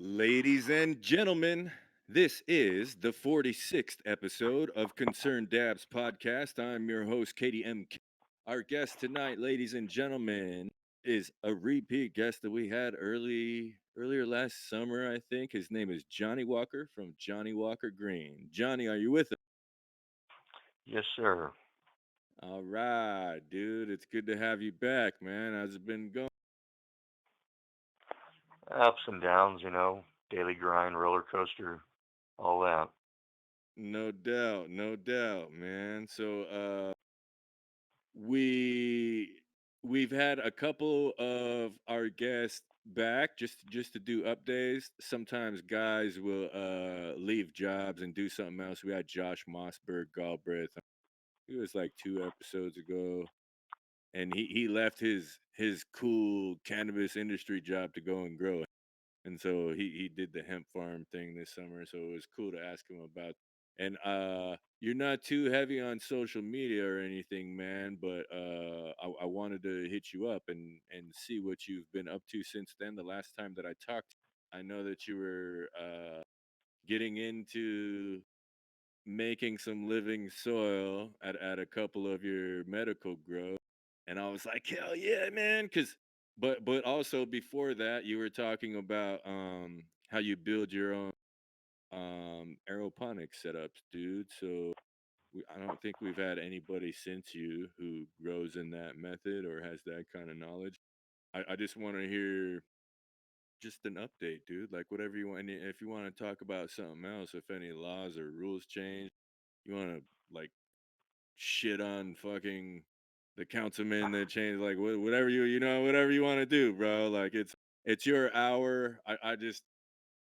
Ladies and gentlemen, this is the 46th episode of Concerned Dabs podcast. I'm your host, Katie M. Our guest tonight, ladies and gentlemen, is a repeat guest that we had earlier last summer, I think. His name is Johnny Walker from Johnny Walker Green. Johnny, are you with us? Yes, sir. All right, dude. It's good to have you back, man. How's it been going? Ups and downs, daily grind, roller coaster, all that. No doubt, no doubt, man. We we've had a couple of our guests back just to do updates. Sometimes guys will leave jobs and do something else. We had Josh Mossberg Galbraith. It was like 2 episodes ago. And he left his cool cannabis industry job to go and grow. And so he did the hemp farm thing this summer, so it was cool to ask him about. And you're not too heavy on social media or anything, man, but I wanted to hit you up and see what you've been up to since then. The last time that I talked, I know that you were getting into making some living soil at a couple of your medical grows, and I was like, hell yeah, man, because but also before that, you were talking about how you build your own aeroponic setups, dude. So I don't think we've had anybody since you who grows in that method or has that kind of knowledge. I just want to hear just an update, dude. Like whatever you want. And if you want to talk about something else, if any laws or rules change, you want to like shit on fucking the councilman that changed, like whatever whatever you want to do, bro. Like it's your hour. I just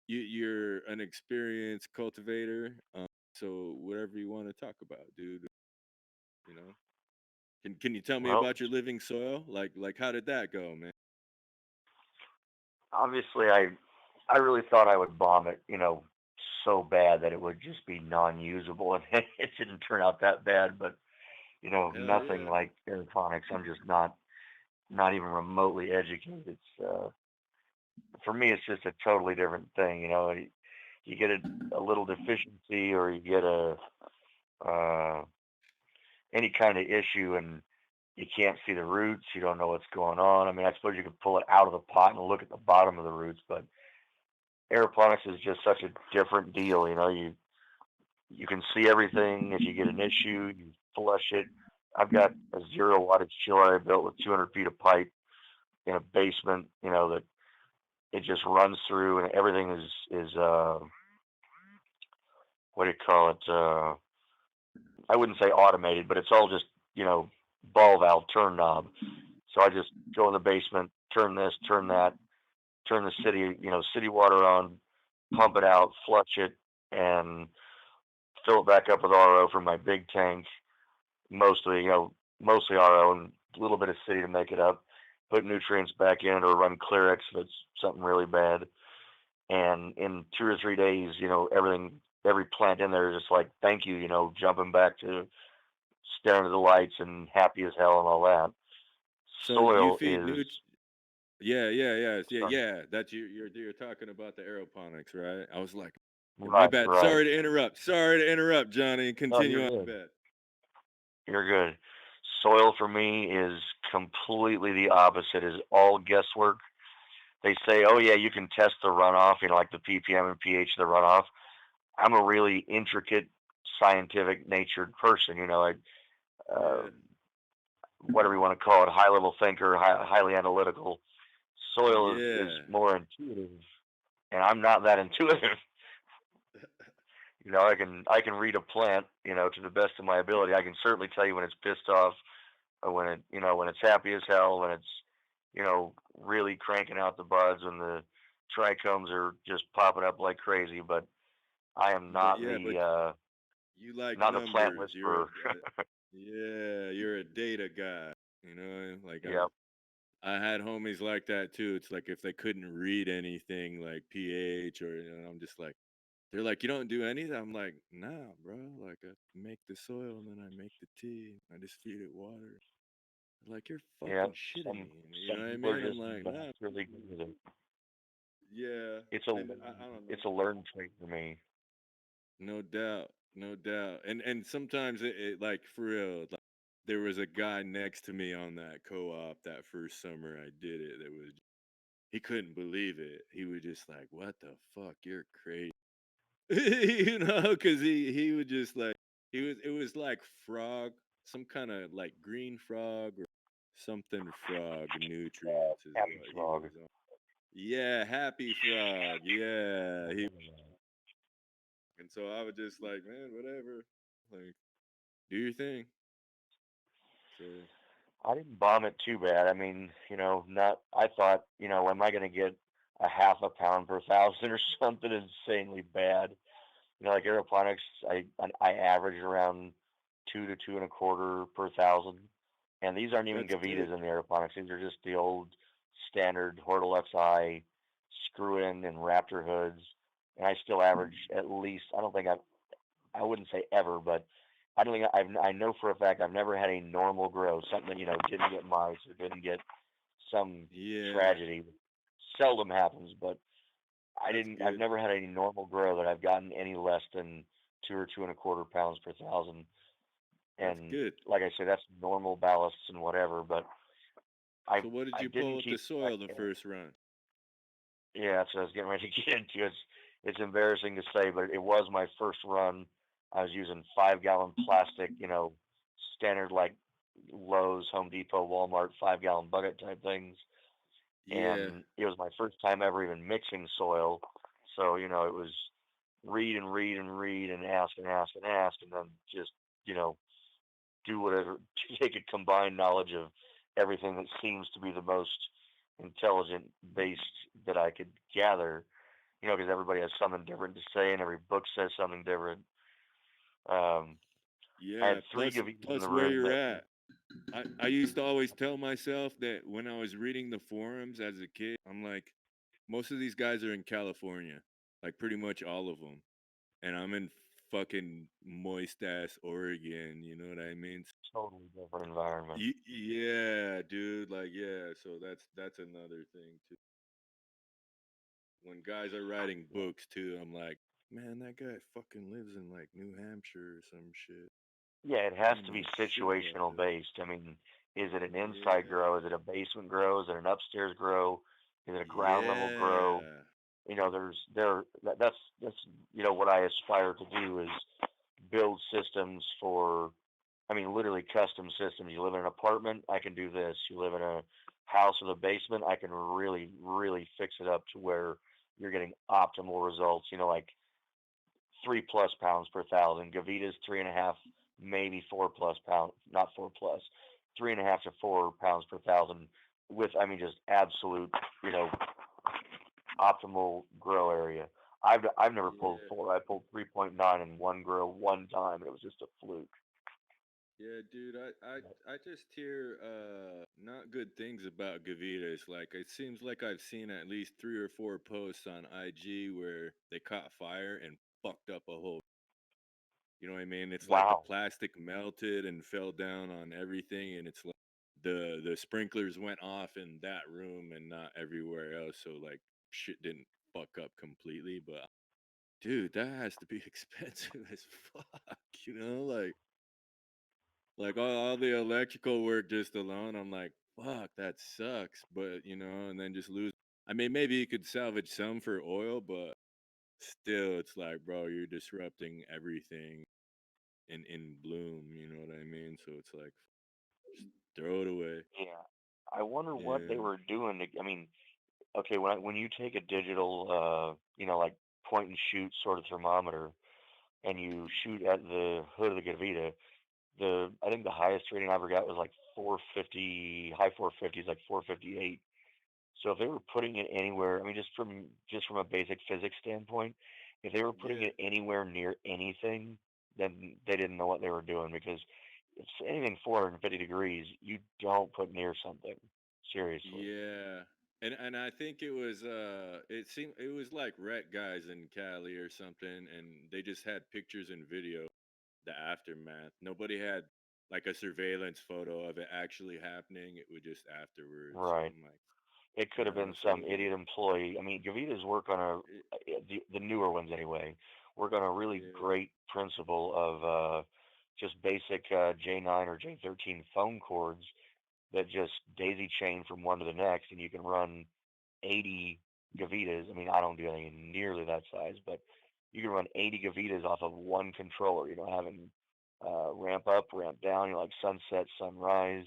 you're an experienced cultivator, so whatever you want to talk about, dude. You know, can you tell me Well, about your living soil? Like how did that go, man? obviously, I really thought I would bomb it, so bad that it would just be non-usable, and it didn't turn out that bad. But Hell nothing yeah. like aeroponics. I'm just not even remotely educated. It's for me, it's just a totally different thing. You get a little deficiency, or you get a uh, any kind of issue, and you can't see the roots. You don't know what's going on. I mean, I suppose you could pull it out of the pot and look at the bottom of the roots, but aeroponics is just such a different deal. You can see everything. If you get an issue, you flush it. I've got a 0 wattage chiller I built with 200 feet of pipe in a basement. That it just runs through, and everything is what do you call it? I wouldn't say automated, but it's all just ball valve turn knob. So I just go in the basement, turn this, turn that, turn the city water on, pump it out, flush it, and fill it back up with RO from my big tank. Mostly, mostly RO and a little bit of city to make it up. Put nutrients back in or run Clearix if it's something really bad. And in 2 or 3 days, every plant in there is just like, thank you, jumping back to staring at the lights and happy as hell and all that. So you Soil feed is, new. sorry, Yeah. That's you're talking about the aeroponics, right? I was like, my right, bad. right. Sorry to interrupt. Sorry to interrupt, Johnny. No, Continue you're on, good. bet. You're good. Soil for me is completely the opposite. Is all guesswork. They say, oh yeah, you can test the runoff, like the ppm and pH of the runoff. I'm a really intricate, scientific natured person. Uh, Yeah. whatever you want to call it, high level thinker, highly analytical. Soil is Yeah. more intuitive, and I'm not that intuitive. I can read a plant, to the best of my ability. I can certainly tell you when it's pissed off, or when it's happy as hell, when it's really cranking out the buds, when the trichomes are just popping up like crazy. But I am But yeah, but you like not the plant numbers. whisperer. Yeah, you're a data guy. Like Yep. I had homies like that too. It's like if they couldn't read anything like pH or I'm just like they're like you don't do anything. I'm like nah, bro. Like I make the soil and then I make the tea. I just feed it water. They're like you're Yeah. fucking shitting Some me. You some know what I people are mean? I'm just like nah. naturally good with it. Yeah, It's a and learn- I don't know. it's a learned trait for me. No doubt, no doubt. And sometimes it like for real, like there was a guy next to me on that co-op that first summer I did it that was he couldn't believe it. He was just like, "What the fuck? You're crazy." You know, because he was just like he was it was like frog, some kind of like green frog or something frog nutrients is Happy what he frog. was on. Yeah, happy frog. I Yeah, he remember that. and so I was just like, man, whatever. Like, do your thing. So I didn't bomb it too bad. I mean, not. I thought, am I going to get a half a pound per thousand or something insanely bad? Like aeroponics, I average around 2 to 2.25 per thousand, and these aren't even that's good. Gavitas in the aeroponics. These are just the old standard Hortel XI screw in and Raptor hoods, and I still average at least. I don't think I wouldn't say ever, but I don't think I know for a fact I've never had a normal grow, something that didn't get mice or didn't get some Yeah, tragedy. Seldom happens, but that's I've good. never had any normal grow that I've gotten any less than 2 or 2.25 pounds per thousand. That's And good. like I say, that's normal ballasts and whatever. But I So what did I you pull didn't with the keep soil track. the first run? Yeah, that's what I was getting ready to get into. It's embarrassing to say, but it was my first run. I was using 5 gallon plastic, standard like Lowe's, Home Depot, Walmart 5 gallon bucket type things, Yeah, and it was my first time ever even mixing soil. So it was read and read and read and ask and ask and ask, and then just you know do whatever take a combined knowledge of everything that seems to be the most intelligent based that I could gather. Because everybody has something different to say, and every book says something different. Um, I had yeah. three Gavitas in the Plus where room you're that, at. I used to always tell myself that when I was reading the forums as a kid, I'm like, most of these guys are in California, like pretty much all of them, and I'm in fucking moist ass Oregon. You know what I mean? totally different environment. Yeah, dude. Like, yeah. So that's another thing too. When guys are writing Yeah, books too, I'm like, man, that guy fucking lives in like New Hampshire or some shit. yeah, it I has don't to be know shit about situational that. based. I mean, is it an inside Yeah, grow? Is it a basement grow? Is it an upstairs grow? Is it a ground level grow? yeah, That's what I aspire to do is build systems for, I mean, literally custom systems. You live in an apartment, I can do this. You live in a house with a basement, I can really, really fix it up to where you're getting optimal results. Like 3 plus pounds per thousand. Gavita's 3.5, maybe 4 plus pounds, not 4 plus, 3.5 to 4 pounds per thousand with, I mean, just absolute, you know, optimal grow area. I've never pulled yeah, 4. I pulled 3.9 in one grow one time, and it was just a fluke. yeah, dude. I just hear not good things about Gavitas. Like it seems like I've seen at least 3 or 4 posts on IG where they caught fire and fucked up a whole. You know what I mean? It's like the Wow. plastic melted and fell down on everything, and it's like the sprinklers went off in that room and not everywhere else. So like shit didn't fuck up completely, but dude, that has to be expensive as fuck. You know, like all the electrical work just alone. I'm like, fuck, that sucks. But and then just lose. I mean, maybe you could salvage some for oil, but still, it's like, bro, you're disrupting everything in bloom. You know what I mean? So it's like, just throw it away. Yeah. I wonder what they Yeah, were doing to, I mean, okay, when you take a digital, like point and shoot sort of thermometer, and you shoot at the hood of the Gavita, I think the highest rating I ever got was like 450, high 450s, like 458. So if they were putting it anywhere, I mean, just from a basic physics standpoint, if they were putting yeah, it anywhere near anything, then they didn't know what they were doing, because if anything 450 degrees, you don't put near something. Seriously. yeah. And I think it seemed it was like rec guys in Cali or something, and they just had pictures and video the aftermath. Nobody had like a surveillance photo of it actually happening. It was just afterwards. So Right. I'm like, It could have been some So idiot employee. I mean, Gavitas work on it, the newer ones anyway, work on a really yeah, great principle of just basic J9 or J13 phone cords that just daisy chain from one to the next, and you can run 80 Gavitas. I mean, I don't do anything nearly that size, but you can run 80 Gavitas off of one controller. You know, having ramp up, ramp down, you know, like sunset, sunrise,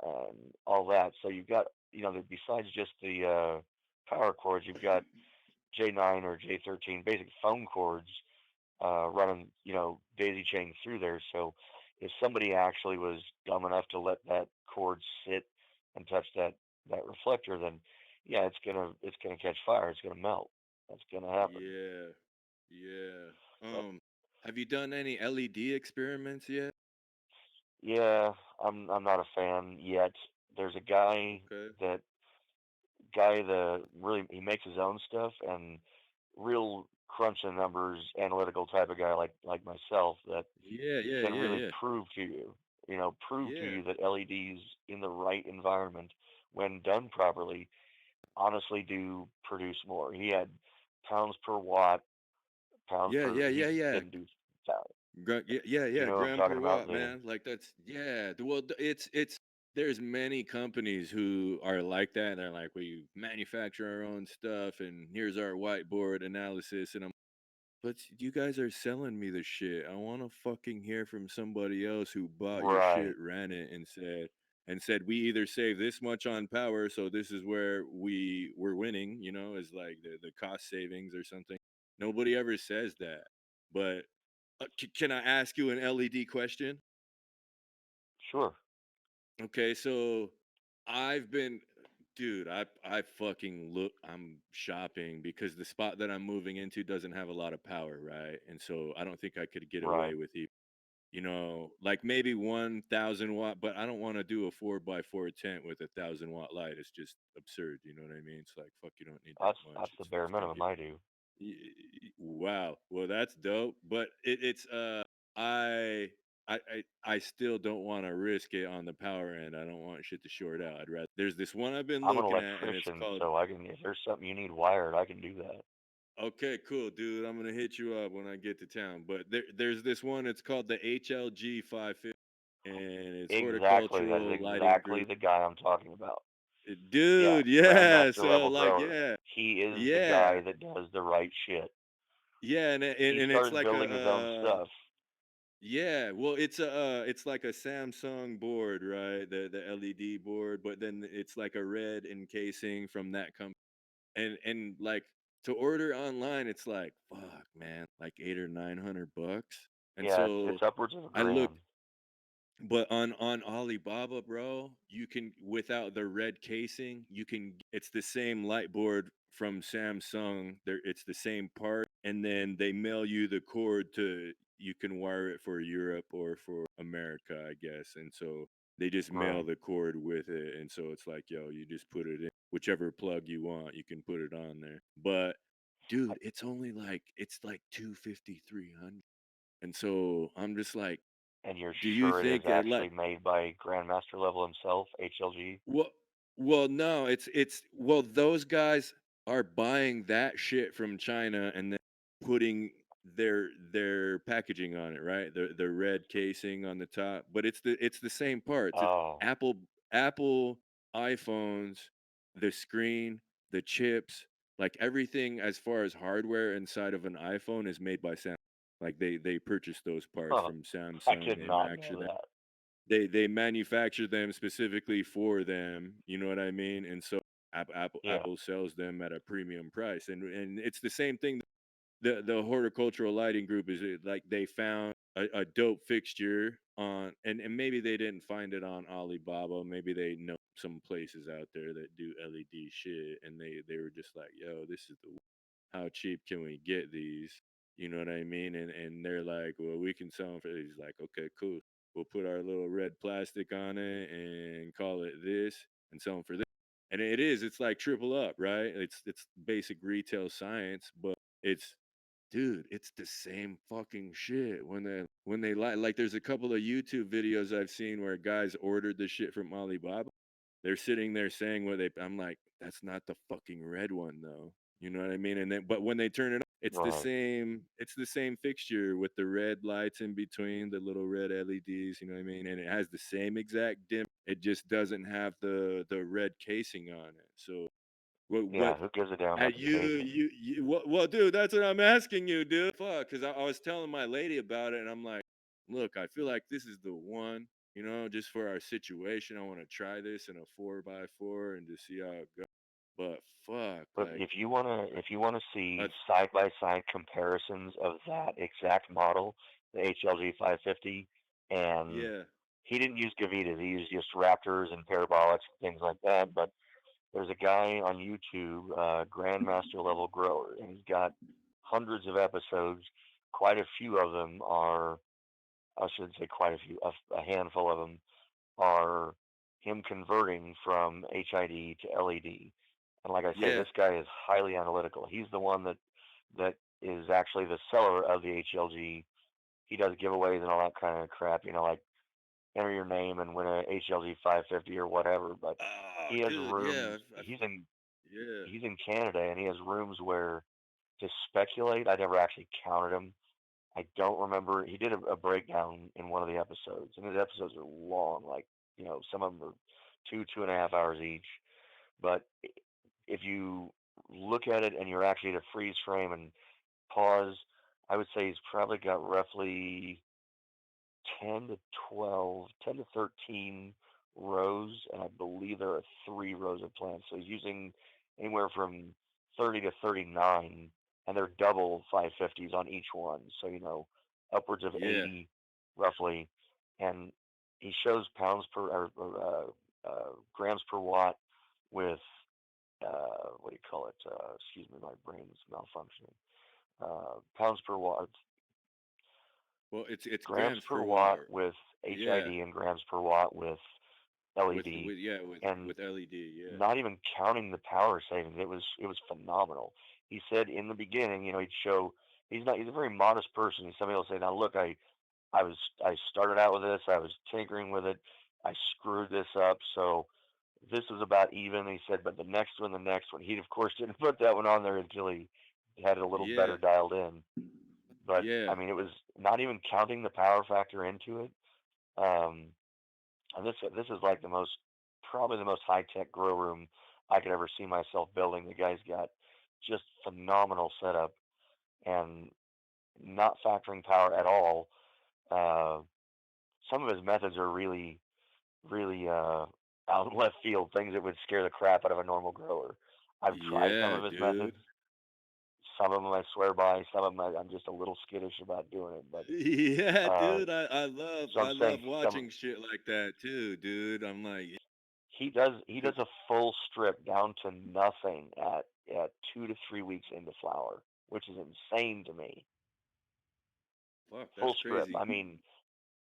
and all that. So you've got, you know, besides just the power cords, you've got J9 or J13 basic phone cords running, you know, daisy chain through there. So if somebody actually was dumb enough to let that cord sit and touch that reflector, then yeah, it's gonna catch fire. It's gonna melt. That's gonna happen. yeah, yeah. But Have you done any LED experiments yet? yeah, I'm not a fan yet. There's a Okay. that guy that really he makes his own stuff and real crunch the numbers analytical type of guy like myself that Yeah, yeah, can yeah, really yeah, prove to you, you know, prove to yeah, you that LEDs in the right environment, when done properly, honestly do produce more. He had pounds per watt, pounds yeah, per. yeah, He yeah, yeah. didn't do. thou- Yeah, yeah, You yeah, know what I'm gram talking per about? watt, The man. Like that's yeah. Well, it's there's many companies who are like that. They're like, we manufacture our own stuff, and here's our whiteboard analysis, and I'm. But you guys are selling me the shit. I want to fucking hear from somebody else who bought your shit, right. ran it, and said we either save this much on power, so this is where we're winning. Is like the cost savings or something. Nobody ever says that, but can I ask you an LED question? Sure. Okay, so I've been, dude, I fucking look. I'm shopping because the spot that I'm moving into doesn't have a lot of power, right? And so I don't think I could get away Right. with it. Like maybe 1,000 watt, but I don't want to do a 4x4 tent with 1,000 watt light. It's just absurd. You know what I mean? It's like fuck, you don't need that much. That's the bare It's gonna minimum get I do. Wow. Well, that's dope. But I I still don't want to risk it on the power end. I don't want shit to short out. I'd rather there's this one I've been I'm an looking at, and it's electrician, called. so I can. If there's something you need wired, I can do that. Okay, cool, dude. I'm gonna hit you up when I get to town. But there's this one. It's called the HLG 550, and it's Exactly. That is horticultural lighting exactly group. the guy I'm talking about. Yeah, Dude, yeah. grandmaster So level like, grower. yeah, He is the yeah, guy that does the right shit. yeah, He and it's started like building his own stuff. yeah, well, it's like a Samsung board, right? The LED board, but then it's like a red encasing from that company. And like to order online, it's like fuck, man, like 8 or 900 bucks. And Yeah, so it's upwards of a I looked, grand. but on Alibaba, bro, you can without the red casing, it's the same light board from Samsung. It's the same part, and then they mail you the cord to you can wire it for Europe or for America, I guess. And so they just mail Right. the cord with it, and so it's like, yo, you just put it in whichever plug you want, you can put it on there. But I- dude, it's like 250, 300. And so I'm just like, And you're do you sure it is think that actually like made by grandmaster level himself, HLG? well, no, those guys are buying that shit from China and then putting their packaging on it, right? The red casing on the top, but it's the same parts. It's Oh, Apple Apple iPhones, the screen, the chips, like everything as far as hardware inside of an iPhone is made by Samsung. Like they purchase those parts huh. from I Samsung. did They not manufacture know them that. they manufacture them specifically for them, you know what I mean? And so Yeah. Apple sells them at a premium price, and it's the same thing. The horticultural lighting group is like they found a dope fixture on, and maybe they didn't find it on Alibaba, maybe they know some places out there that do LED shit, and they were just like, yo, this is the how cheap can we get these? You know what I mean? And they're like, well, we can sell them for. He's like, okay, cool. We'll put our little red plastic on it and call it this and sell them for this. And it is. It's like triple up, right? It's basic retail science, but it's dude, it's the same fucking shit when they like. There's a couple of YouTube videos I've seen where guys ordered the shit from Alibaba. they're sitting there saying what they I'm like, "That's not the fucking red one, though." You know what I mean? And then but when they turn it on, Right. it's the same fixture with the red lights in between, the little red LEDs, you know what I mean? And it has the same exact dim. It just doesn't have the red casing on it. So what Yeah, who gives a damn about the you casing? well, dude, that's what I'm asking you, dude. Fuck, because I was telling my lady about it, and I'm like, look, I feel like this is the one, just for our situation. I want to try this in a 4x4 and just see how it goes. But fuck, But like, if you wanna uh, see side by side comparisons of that exact model, the HLG 550, and yeah, he didn't use Gavitas, he used just Raptors and Parabolics and things like that. But there's a guy on YouTube, Grandmaster Level Grower, and he's got hundreds of episodes. Quite a few of them are, I shouldn't say quite a few, a handful of them are him converting from HID to LED. And like I say, yeah, this guy is highly analytical. He's the one that is actually the seller of the HLG. He does giveaways and all that kind of crap, like enter your name and win a HLG 550 or whatever. But oh, he has dude, rooms. yeah, yeah, He's in Canada and he has rooms where to speculate. I never actually counted them. I don't remember. He did a breakdown in one of the episodes, and his episodes are long. Like, some of them are 2.5 hours each. But if you look at it and you're actually at a freeze frame and pause, I would say he's probably got roughly 10 to 12, 10 to 13 rows, and I believe there are 3 rows of plants. So he's using anywhere from 30 to 39, and they're double 550s on each one. So, upwards of yeah. 80 roughly. And he shows pounds per, grams per watt with, what do you call it? Excuse me, my brain's malfunctioning. Pounds per watt, Well, it's grams grams per per watt watt. with Yeah, HID and grams per watt with LED, with yeah with and with LED. Yeah, not even counting the power savings. It was phenomenal. He said in the beginning, he'd show he's a very modest person. Somebody will say, now look, I started out with this, I was tinkering with it, I screwed this up, so this was about even. He said, but the next one, he of course didn't put that one on there until he had it a little better yeah, dialed in. But yeah. I mean, it was not even counting the power factor into it. Um, and this is like probably the most high tech grow room I could ever see myself building. The guy's got just phenomenal setup and not factoring power at all. Uh, some of his methods are really, really out in left field, things that would scare the crap out of a normal grower. I've tried some Yeah, of his dude. methods. Some of them I swear by. Some of them I'm just a little skittish about doing it. But Yeah, uh, dude. so I'm I saying love some watching shit like that too, dude. I'm like, he does a full strip down to nothing at 2 to 3 weeks into flower, which is insane to me. fuck, Full that's strip. crazy. I mean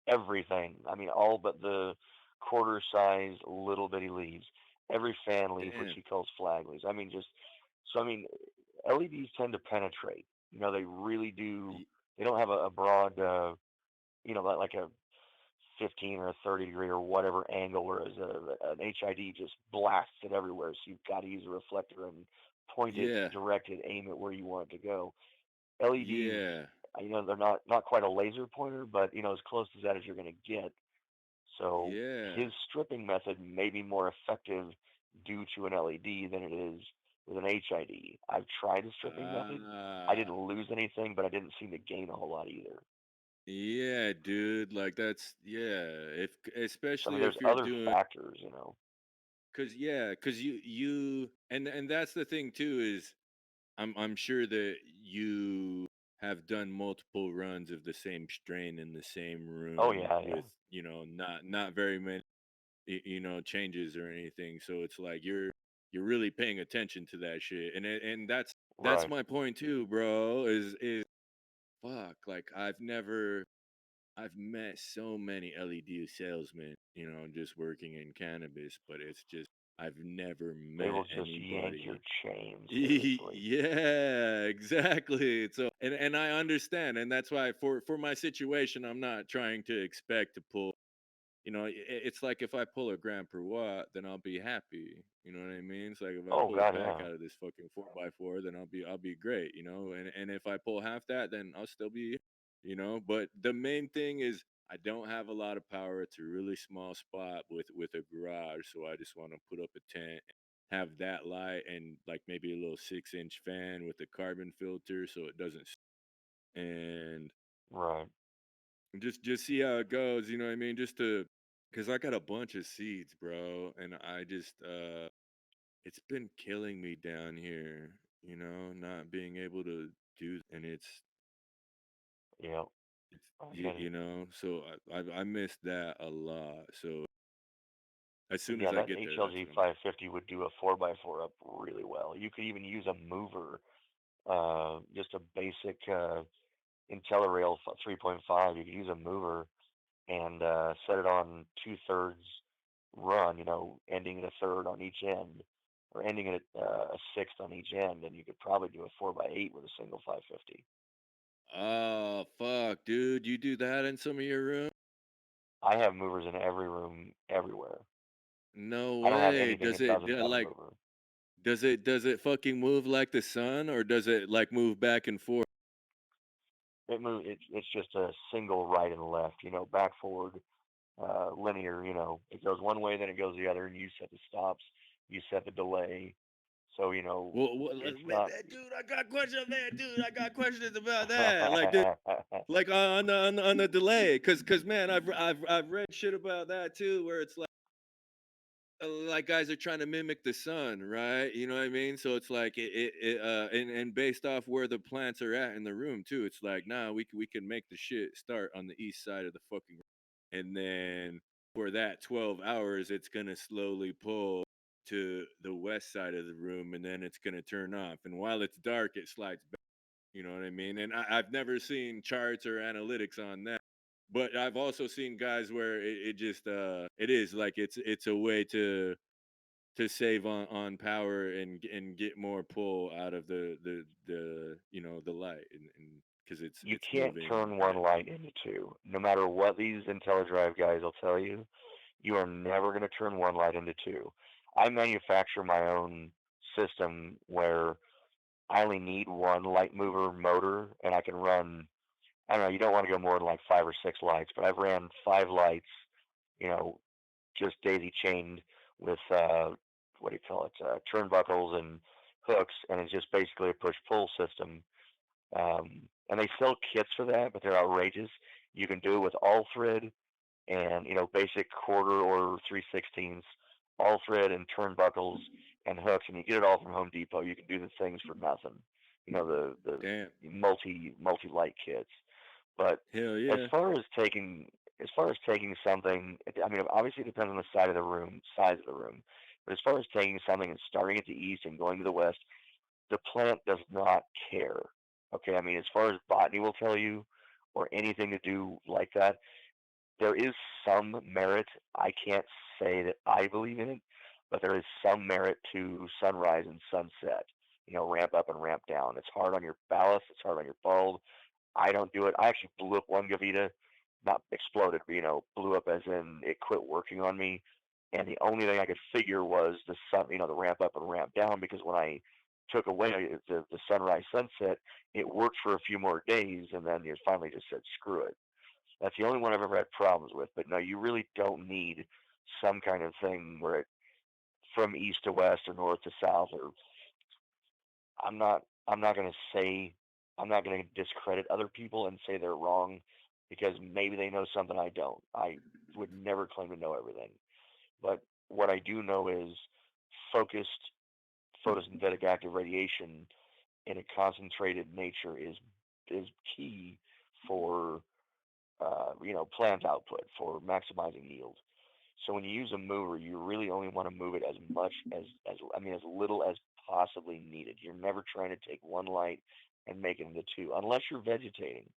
everything. I mean all but the quarter size little bitty leaves. Every fan leaf, which Damn. he calls flag leaves. I mean just so I mean LEDs tend to penetrate. They really do. Y- They don't have a broad, like a 15 or a 30 degree or whatever angle, whereas an HID just blasts it everywhere. So you've got to use a reflector and point it, Yeah, direct it, aim it where you want it to go. LEDs, yeah, they're not quite a laser pointer, but as close as that as you're going to get. So yeah. his stripping method may be more effective due to an LED than it is with an HID. I've tried the stripping method. I Ah, didn't lose anything, but I didn't seem to gain a whole lot either. yeah, dude. Like that's yeah. If So I mean, especially there's if you're other doing, factors. cause yeah, cause you and that's the thing too is I'm sure that you have done multiple runs of the same strain in the same Oh room yeah, yeah. with, not very many, changes or anything. So it's like you're really paying attention to that shit. And that's Right. my point too, bro, is fuck, like I've met so many LED salesmen, just working in cannabis, but it's just I've never They met will just yank your anybody. chain, seriously. Yeah, exactly. So and I understand, and that's why for my situation, I'm not trying to expect to pull. it's like if I pull a grand per watt, then I'll be happy. You know what I mean? It's like if I Oh pull it God, back yeah, out of this fucking 4x4, then I'll be great. And if I pull half that, then I'll still be. But the main thing is I don't have a lot of power. It's a really small spot with a garage, so I just want to put up a tent, have that light, and like maybe a little 6-inch fan with a carbon filter so it doesn't. And right. just see how it goes, you know what I mean? Just to Cuz I got a bunch of seeds, bro, and I just it's been killing me down here, not being able to and Yeah, I get it. so I miss that a lot. So as But soon yeah, as I that get there, that's HLG when 550 would do a 4x4 up really well. You could even use a mover, just a basic IntelliRail 3.5. You could use a mover and set it on 2/3 run, ending at a third on each end, or ending at a sixth on each end, and you could probably do a 4x8 with a single 550. oh fuck, dude, you do that in some of your room? I have movers in every room, everywhere. No I don't have way. anything Does that it doesn't do- have a like mover. does it fucking move like the sun, or does it like move back and forth? It's just a single right and left, back forward, linear. It goes one way, then it goes the other, and you set the stops, you set the delay. So it's not. Dude, I got questions, man. Dude, I got questions about that. Like, dude, like on the delay, cause man, I've read shit about that too, where it's like guys are trying to mimic the sun, right? You know what I mean? So it's like and based off where the plants are at in the room too. It's like, nah, we can make the shit start on the east side of the fucking, and then for that 12 hours, it's gonna slowly pull to the west side of the room, and then it's gonna turn off. And while it's dark, it slides back. You know what I mean? And I've never seen charts or analytics on that, but I've also seen guys where it just it is like it's a way to save on power and get more pull out of the light, and because You it's can't moving. turn one light into two. No matter what these IntelliDrive guys will tell you, you are never going to turn one light into two. I manufacture my own system where I only need one light mover motor, and I can run. I don't know. You don't want to go more than like 5 or 6 lights, but I've ran 5 lights, you know, just daisy chained with what do you call it, turnbuckles and hooks, and it's just basically a push pull system. And they sell kits for that, but they're outrageous. You can do it with all thread and basic quarter or 3/16, all thread and turnbuckles and hooks, and you get it all from Home Depot. You can do the things for nothing. Damn. The multi light kits. But Hell as yeah. far as taking something, I mean, obviously it depends on the side of the room, size of the room. But as far as taking something and starting at the east and going to the west, the plant does not care. Okay, I mean, as far as botany will tell you, or anything to do like that, there is some merit. I can't say that I believe in it, but there is some merit to sunrise and sunset. Ramp up and ramp down. It's hard on your ballast. It's hard on your bulb. I don't do it. I actually blew up one Gavita, not exploded, but blew up as in it quit working on me. And the only thing I could figure was the sun, the ramp up and ramp down, because when I took away the sunrise sunset, it worked for a few more days, and then it finally just said screw it. That's the only one I've ever had problems with. But no, you really don't need some kind of thing where it from east to west or north to south. Or I'm not I'm not gonna say I'm not gonna discredit other people and say they're wrong because maybe they know something I don't. I would never claim to know everything. But what I do know is focused photosynthetic active radiation in a concentrated nature is key for plant output, for maximizing yield. So when you use a mover, you really only want to move it as much as I mean as little as possibly needed. You're never trying to take one light and make it into two, unless you're vegetating.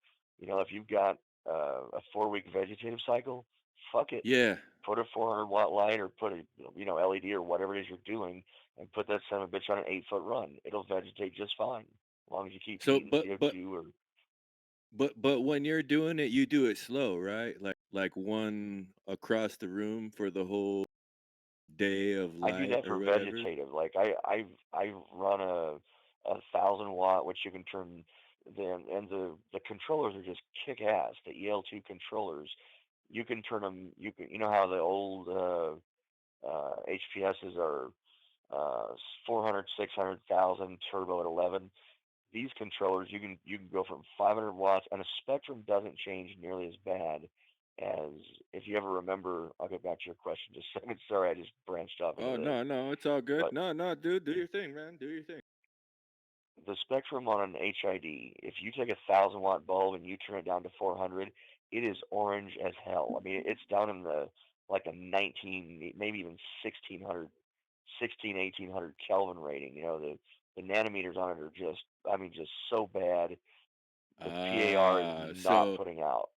If you've got a 4-week vegetative cycle, fuck it. Yeah. Put a 400-watt light or put a LED or whatever it is you're doing, and put that son of a bitch on an 8-foot run. It'll vegetate just fine, as long as you keep So feeding but CO2 or but when you're doing it, you do it slow, right? like one across the room for the whole day of I do light that or for whatever? vegetative. Like I've run a 1,000 watt, which you can turn the controllers are just kick ass. The EL2 controllers, you can turn them. You know how the old HPSs are 400, 600,000 turbo at 11. These controllers, you can go from 500 watts, and a Spectrum doesn't change nearly as bad as, if you ever remember. I'll get back to your question in just a second. Sorry, I just branched off into Oh, this, no, no, it's all good. but No, no, dude, do your thing, man. Do your thing. the Spectrum on an HID, if you take a 1,000 watt bulb and you turn it down to 400, it is orange as hell. I mean, it's down in the like a 19, maybe even 1600, 1800 Kelvin rating. The nanometers on it are just, I mean, just so bad. The PAR is Ah, not so putting out.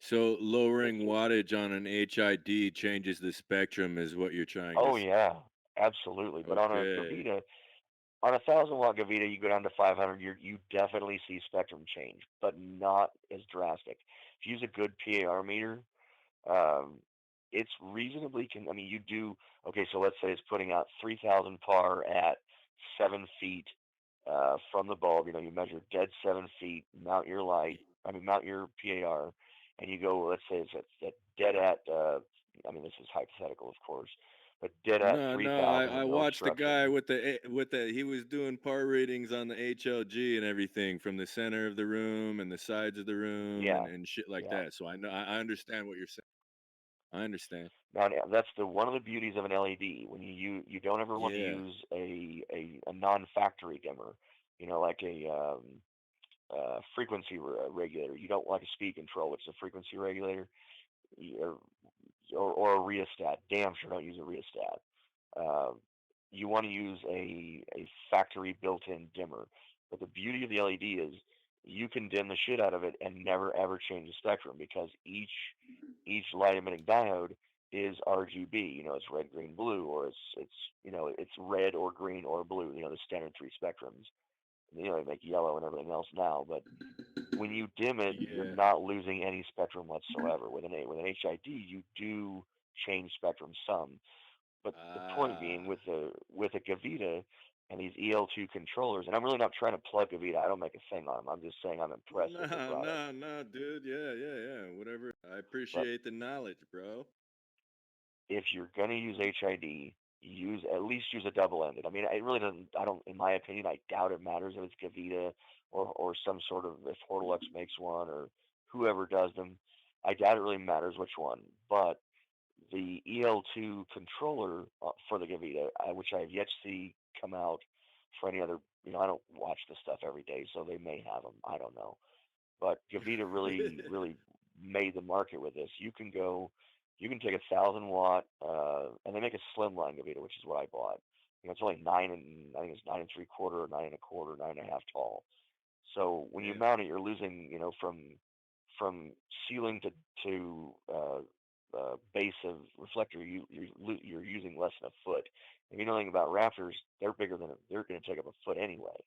so It's lowering wattage on an HID changes the spectrum is what you're trying to Oh say. yeah, absolutely. But on a Okay. Gavita, on a 1,000 watt Gavita, you go down to 500, you definitely see spectrum change, but not as drastic. If you use a good PAR meter, um, it's reasonably I mean, you do okay. So let's say it's putting out 3,000 par at 7 feet from the bulb. You measure dead 7 feet, mount your light. I mean, mount your PAR, and you go. Let's say it's at dead at. I mean, this is hypothetical, of course, but dead at No, no, 3,000 I with no watched the guy obstruction. with the he was doing par ratings on the HLG and everything from the center of the room and the sides of the room Yeah, and shit like yeah. that. So I understand what you're saying. I understand. Now, that's the one of the beauties of an LED. When you don't ever want to Yeah. use a non-factory dimmer, like a frequency regulator. You don't like a speed control, which is a frequency regulator, y- or a rheostat. Damn sure don't use a rheostat. Uh, you want to use a factory built-in dimmer. But the beauty of the LED is you can dim the shit out of it and never ever change the spectrum, because each light emitting diode is RGB. It's red, green, blue, or it's red or green or blue. The standard three spectrums. They make yellow and everything else now, but when you dim it, you're Yeah. not losing any spectrum whatsoever. With an HID, you do change spectrum some, but the point being, Ah. with a Gavita and these EL2 controllers, and I'm really not trying to plug Gavita. I don't make a thing on them. I'm just saying I'm impressed with their No, product. no, no, dude. Yeah, yeah, yeah. Whatever. I But appreciate the knowledge, bro. if you're gonna use HID, at least use a double-ended. I mean, it really doesn't. I don't. In my opinion, I doubt it matters if it's Gavita or some sort of, if Hortilux makes one or whoever does them. I doubt it really matters which one. But the EL2 controller for the Gavita, which I have yet to see come out for any other. I don't watch this stuff every day, so they may have them. I don't know. But Gavita really, really made the market with this. You can take a 1,000 watt, and they make a slimline Gavita, which is what I bought. It's only I think it's 9 3/4 or 9 1/4, 9.5 tall. So when you Yeah. mount it, you're losing, from ceiling to base of reflector, you're using less than a foot. If you know anything about Raptors, they're going to take up a foot anyway.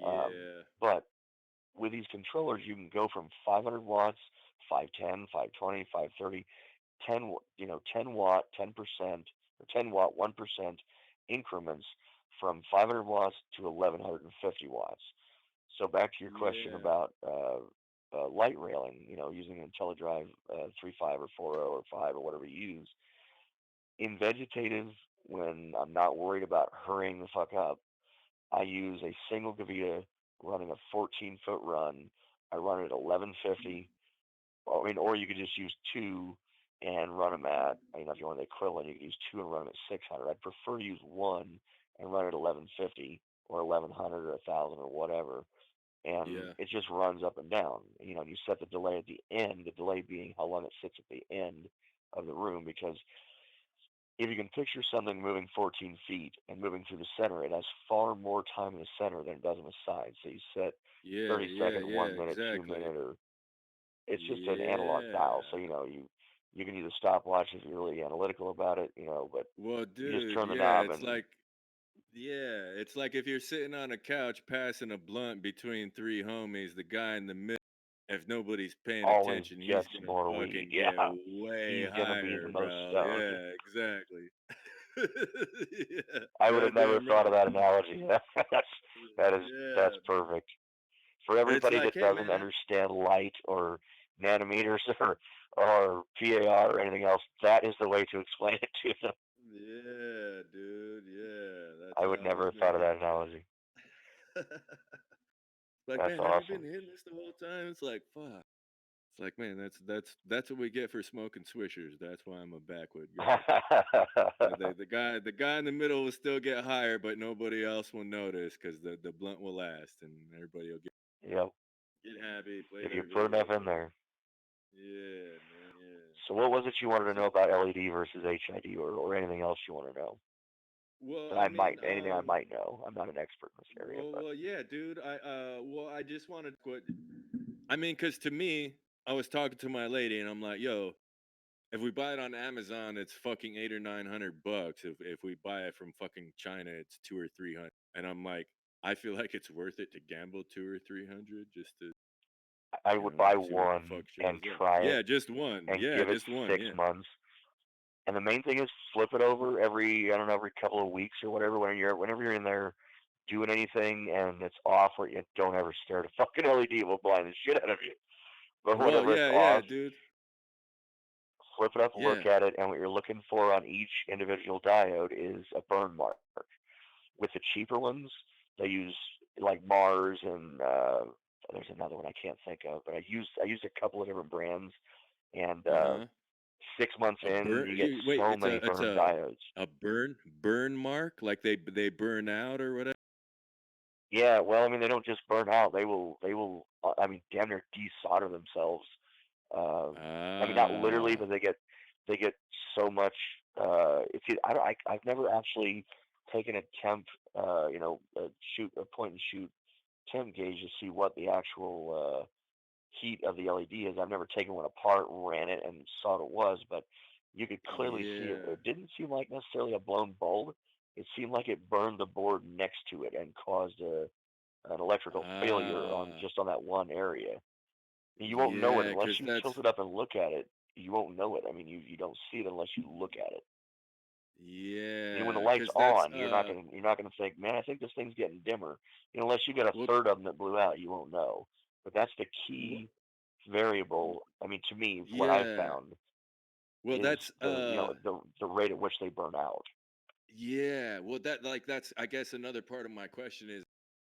Um, Yeah. but with these controllers, you can go from 500 watts, 510, 520, 530, 10 watt, 10%, or 10 watt, 1% increments from 500 watts to 1150 watts. So back to your question Yeah. about light railing, using an IntelliDrive 3.5 or 4.0 or 5 or whatever you use. In vegetative, when I'm not worried about hurrying the fuck up, I use a single Gavita running a 14-foot run. I run it at 1150. I mean, or you could just use two and run them at, if you want the equivalent, you could use two and run them at 600. I'd prefer to use one and run it at 1150 or 1100 or 1000 or whatever. And Yeah. it just runs up and down. You set the delay at the end, the delay being how long it sits at the end of the room, because if you can picture something moving 14 feet and moving through the center, it has far more time in the center than it does on the side. So you set Yeah, 30 yeah, second, yeah, 1 minute, exactly. 2 minute, or it's just an analog dial. So Yeah. you can use a stopwatch if you're really analytical about it, but Well, you just dude, turn the yeah, knob and it's like if you're sitting on a couch passing a blunt between three homies, the guy in the middle. if nobody's paying always attention, he's gets gonna more weed. fucking Yeah, get way he's gonna be the higher, most bro. stoned. Yeah, exactly. Yeah, I would have never goddamn thought of right. that analogy. That's that is that's Yeah, man. perfect. For It's everybody like, that hey, doesn't man. understand light or nanometers or PAR or anything else, that is the way to explain it to them. Yeah, dude. Yeah, that's I what would I never was have thought of thinking. that analogy. Like, That's man, have you awesome. been hitting this the whole time? It's like, fuck. It's like, man, that's what we get for smoking swishers. That's why I'm a backwood guy. The guy in the middle will still get higher, but nobody else will notice because the blunt will last and everybody will Yep. get happy, play If you their put video enough in game. there. Yeah, man. Yeah. So what was it you wanted to know So, about LED versus HID or anything else you want to know? well, That I I mean, might anything I might know. I'm not an expert in this area, but yeah, dude. I just wanted what I mean, because to me, I was talking to my lady, and I'm like, yo, if we buy it on Amazon, it's fucking 800 or 900 bucks. If we buy it from fucking China, it's 200 or 300. And I'm like, I feel like it's worth it to gamble 200 or 300 just to, I would buy see what the one fuck and shows up. try it Yeah, just one. and Yeah, give it just one. 6 Yeah. months. And the main thing is flip it over every I don't know every couple of weeks or whatever whenever you're in there doing anything and it's off or you don't ever stare at a fucking LED. It will blind the shit out of you. But Well, whenever it's yeah, yeah, off, dude. flip it up, Yeah. look at it, and what you're looking for on each individual diode is a burn mark. With the cheaper ones, they use like Mars and there's another one I can't think of, but I used a couple of different brands, and Uh huh. 6 months A in, burn. you get You wait. so many It's burn diodes. a burn mark. Like they burn out or whatever. Yeah, well, I mean, they don't just burn out; I mean, damn near desolder themselves. Um, I mean, not literally, Ah. but they get so much. If you, I don't, I've never actually taken a temp, shoot a point and shoot temp gauge to see what the actual heat of the LED is. I've never taken one apart, ran it, and saw what it was, but you could clearly see it. Yeah. It didn't seem like necessarily a blown bulb. It seemed like it burned the board next to it and caused an electrical failure Ah. on that one area. You won't know it Yeah, unless cause you that's tilt it up and look at it. You won't know it. I mean, you don't see it unless you look at it. When the yeah, light's cause that's on, you're not gonna think, man, I think this thing's getting dimmer. Unless you get a well, third of them that blew out, you won't know. But that's the wha- key variable. I mean, to me, what I've yeah. found Well, is that's the rate at which they burn out. yeah. Well, that's I guess another part of my question is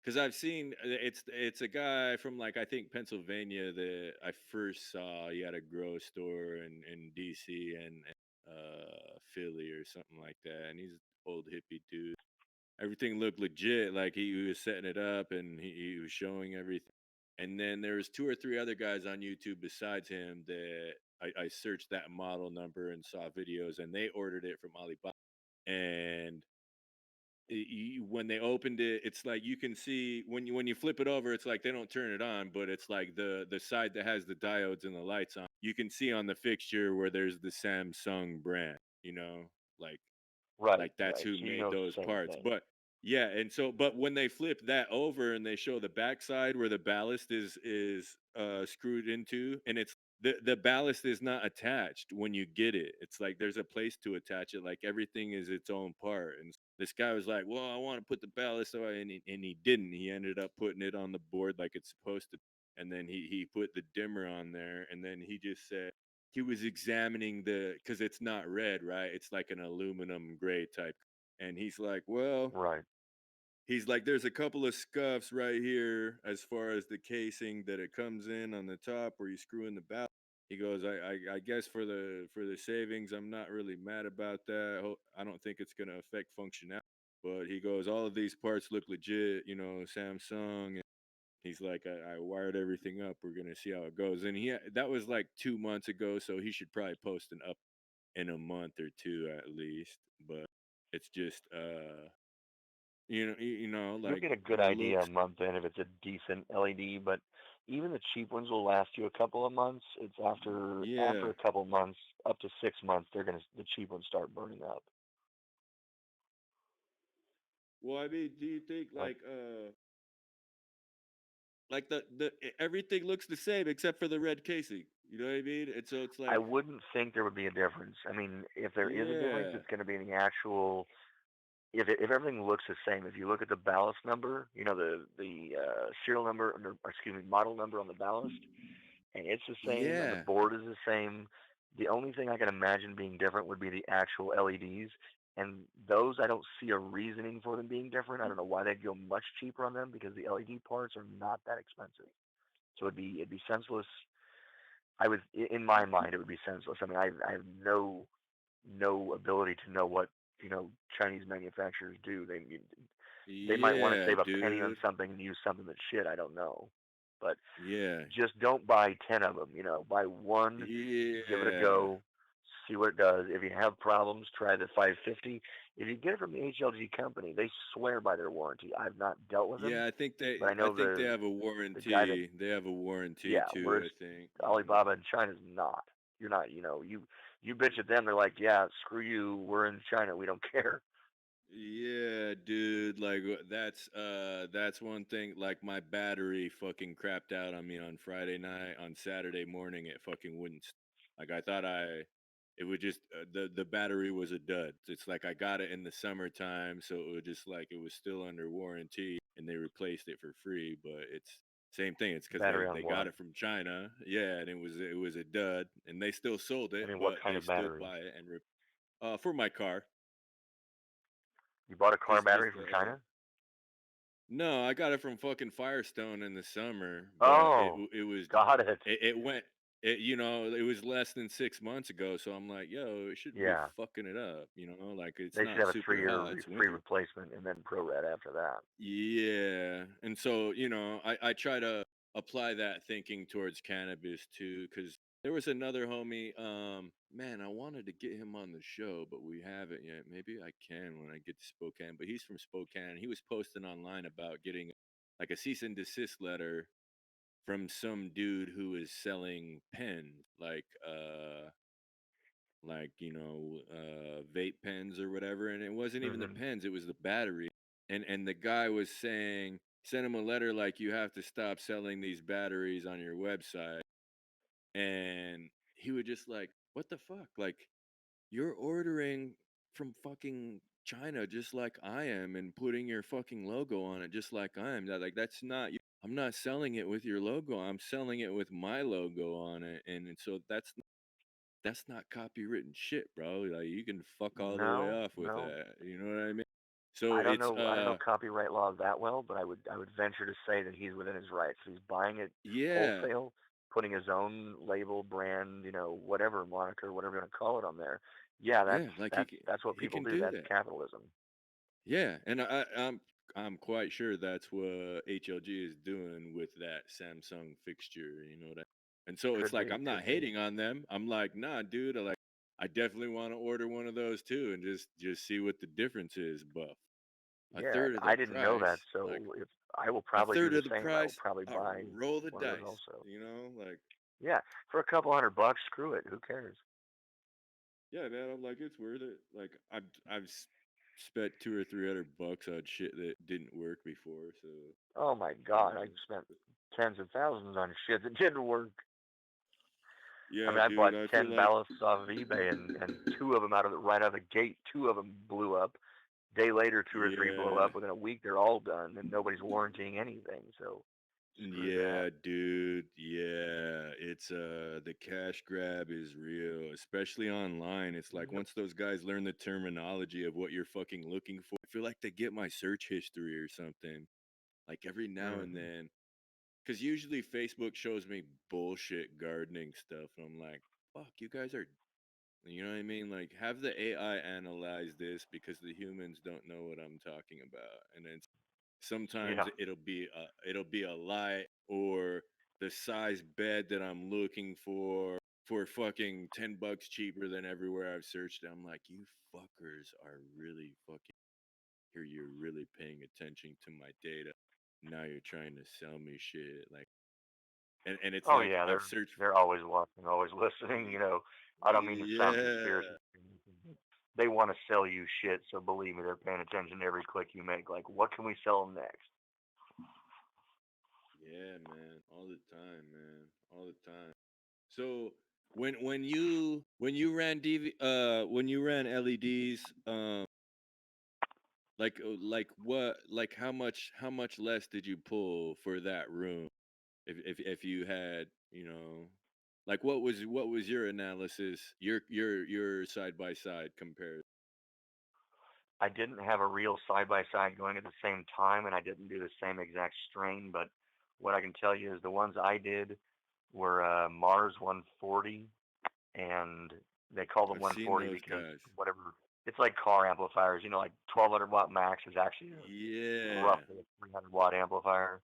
because I've seen it's a guy from like I think Pennsylvania that I first saw. He had a grow store in DC and Philly or something like that, and he's an old hippie dude. Everything looked legit, like he was setting it up and he was showing everything. And then there was two or three other guys on YouTube besides him that I searched that model number and saw videos, and they ordered it from Alibaba. And when they opened it, it's like you can see when you flip it over, it's like they don't turn it on, but it's like the side that has the diodes and the lights on. You can see on the fixture where there's the Samsung brand, you know, like Right, like that's right. who So you made know it's those the same parts. thing. But yeah, and so but when they flip that over and they show the backside where the ballast is screwed into, and it's the ballast is not attached when you get it. It's like there's a place to attach it, like everything is its own part. And this guy was like, well, I want to put the ballast away, and he didn't. He ended up putting it on the board like it's supposed to. And then he put the dimmer on there, and then he just said he was examining the because it's not red, right? It's like an aluminum gray type. And Right. he's like, there's a couple of scuffs right here as far as the casing that it comes in on the top where you screw in the ballast. He goes, I guess for the savings, I'm not really mad about that. I don't think it's gonna affect functionality. But he goes, all of these parts look legit, Samsung. He's like, I wired everything up. We're gonna see how it goes. And that was like 2 months ago, so he should probably post an up in a month or two at least. But it's just, You'll like get a good the idea a looks. month in if it's a decent LED, but even the cheap ones will last you a couple of months. It's after Yeah. a couple of months, up to 6 months, the cheap ones start burning up. Well, I mean, do you think But like like everything looks the same except for the red casing. You know what I mean? And so it's I like, wouldn't think there would be a difference. I mean, if there is a difference, yeah, it's going to be in the actual. If everything looks the same, if you look at the ballast number, you know the serial number, or excuse me, model number on the ballast, and it's the same, and the yeah, board is the same. The only thing I can imagine being different would be the actual LEDs, and those I don't see a reasoning for them being different. I don't know why they'd go much cheaper on them because the LED parts are not that expensive. So it'd be senseless. In my mind, it would be senseless. I mean, I have no ability to know what Chinese manufacturers do. They might want to yeah, save a penny on dude. something and use something that's shit. I don't know, but Yeah, just don't buy 10 of them. Buy one, give it a yeah. go, see what it does. If you have problems, try the 550. If you get it from the HLG company, they swear by their warranty. I've not dealt with them, Yeah, but I I know think they have a the guy that, warranty. They have a warranty yeah, too, whereas I think. Alibaba in China's not. You're not, you bitch at them, they're like, yeah, screw you, we're in China, we don't care. Yeah, dude, like that's one thing, like my battery fucking crapped out on me on Friday night. On Saturday morning it fucking wouldn't like I thought it would just the battery was a dud. It's like I got it in the summertime, so it was just like it was still under warranty and they replaced it for free, but it's same thing. It's because Battery on they got what? it from China. Yeah, and it was a dud and they still sold I it, mean, what but kind they of still battery? buy it and for my car. You bought a car Just battery from uh China? No, I got it from fucking Firestone in the summer, but Oh, it was got it. it went it was less than 6 months ago, so I'm like, yo, it shouldn't be Yeah, fucking it up, like it's they should not have a super 3 year hot, it's free winter. replacement and then ProRed after that. Yeah, and so I try to apply that thinking towards cannabis too, because there was another homie. Man, I wanted to get him on the show, but we haven't yet. Maybe I can when I get to Spokane. But he's from Spokane. He was posting online about getting like a cease and desist letter from some dude who is selling pens, like vape pens or whatever, and it wasn't even the Hmm. pens, it was the battery. And the guy was saying, send him a letter like, you have to stop selling these batteries on your website. And he would just like, what the fuck, like, you're ordering from fucking China just like I am and putting your fucking logo on it just like I am. Like, that's not, I'm not selling it with your logo, I'm selling it with my logo on it. And so that's not copywritten shit, bro. Like, you can fuck all the way No, off with no. that. You know what I mean? So I don't it's know. I don't know copyright law that well, but I would venture to say that he's within his rights. He's buying it yeah, wholesale, putting his own label, brand, whatever moniker, whatever you want to call it on there. Yeah, that's yeah, like that's that's what he people can do. do That's that. capitalism. Yeah, and I'm quite sure that's what HLG is doing with that Samsung fixture. You know that, and so it's Could like be, I'm not could be. hating on them. I'm like, nah, dude. I definitely want to order one of those too, and just see what the difference is. But a Yeah, third of the I didn't know that, price, like so if I will a probably do third the of the same. I will price, probably I'll buy roll the one of those dice. also. Like, Yeah, for a couple $100, screw it. Who cares? yeah, man, I'm like, it's worth it. Like, spent 200 or 300 bucks on shit that didn't work before. So, Oh my you God, I know, spent tens of thousands on shit that didn't work. I yeah, mean, I dude, bought I feel 10 like, ballasts off of eBay, and two of them right out of the gate, two of them blew up. Day later, two or three blow yeah, up. Within a week, they're all done, and nobody's warranting anything. So, screw that. yeah, dude, yeah. It's the cash grab is real, especially online. It's like Yep. once those guys learn the terminology of what you're fucking looking for, I feel like they get my search history or something. Like every now and Hmm. then, because usually Facebook shows me bullshit gardening stuff, and I'm like, fuck, you guys are, you know what I mean? Like, have the AI analyze this because the humans don't know what I'm talking about. And then sometimes Yeah. it'll be a lie, or the size bed that I'm looking for fucking $10 cheaper than everywhere I've searched. I'm like, you fuckers are really fucking here. You're really paying attention to my data. Now you're trying to sell me shit. Like, and it's Oh like yeah, I've they're searched. they're always watching, always listening. I don't mean to sound conspiracy. Yeah, They want to sell you shit, so believe me, they're paying attention to every click you make. Like, what can we sell them next? Yeah, man. All the time, man. All the time. So when you ran when you ran LEDs, like what, like how much less did you pull for that room? If you had, like what was your analysis, your side by side compared? I didn't have a real side by side going at the same time, and I didn't do the same exact strain. But what I can tell you is the ones I did were Mars 140, and they call them I've seen 140 those because guys. whatever, it's like car amplifiers. Like 1200 watt max is actually Yeah. roughly a 300 watt amplifier.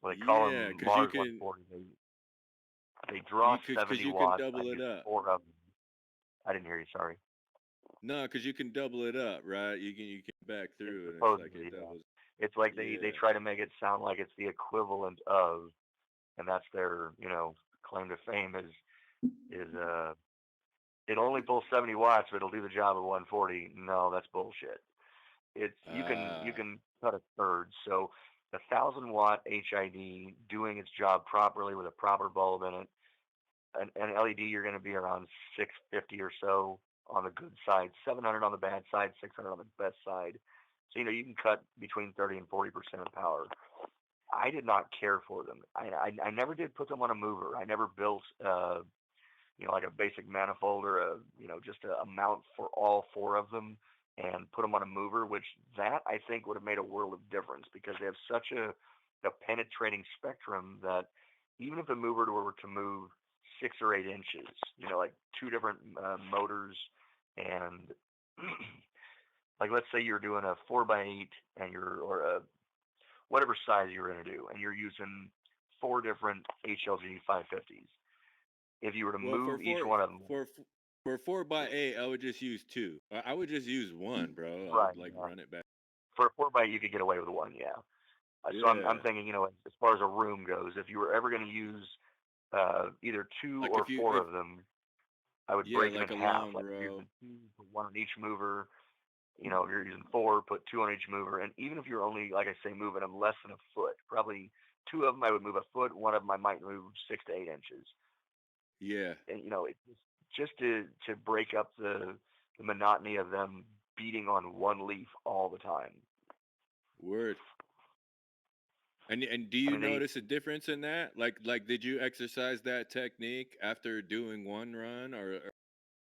Well, they call Yeah, them because you Mars can 140. They draw you could because 70 you can watts. I double it used up. four of them. I didn't hear you. Sorry. No, because you can double it up, right? You can back It's through, and it's like supposedly, it yeah. doubles. It's like they Yeah. try to make it sound like it's the equivalent of, and that's their claim to fame is it'll only pull 70 watts, but it'll do the job of 140. No, that's bullshit. It's you Ah. can cut a third. So the 1,000 watt HID doing its job properly with a proper bulb in it, an LED you're going to be around 650 or so on the good side, 700 on the bad side, 600 on the best side. So you can cut between 30 and 40% of power. I did not care for them. I never did put them on a mover. I never built like a basic manifold or just a mount for all four of them and put them on a mover, which that I think would have made a world of difference because they have such a penetrating spectrum that even if the mover were to move 6 or 8 inches, like two different motors and like let's say you're doing a 4x8 and or a whatever size you're going to do and you're using four different HLG 550s. If you were to Well, for move each four one of them, for f- for 4x8, I would just use two. I would just use one, bro. I right? would like Yeah. run it back. For a 4x8, you could get away with one, yeah. So I'm Yeah. thinking, as far as a room goes, if you were ever going to use either two Like or if you four if of them, I would yeah, break them in like a half. long Like if you're row. using two, put one on each mover. If you're using four, put two on each mover. And even if you're only, like I say, moving them less than a foot, probably two of them I would move a foot, one of them I might move 6 to 8 inches. Yeah. And it's just to break up the monotony of them beating on one leaf all the time. Word. And do I you mean, notice a difference in that? Like did you exercise that technique after doing one run, or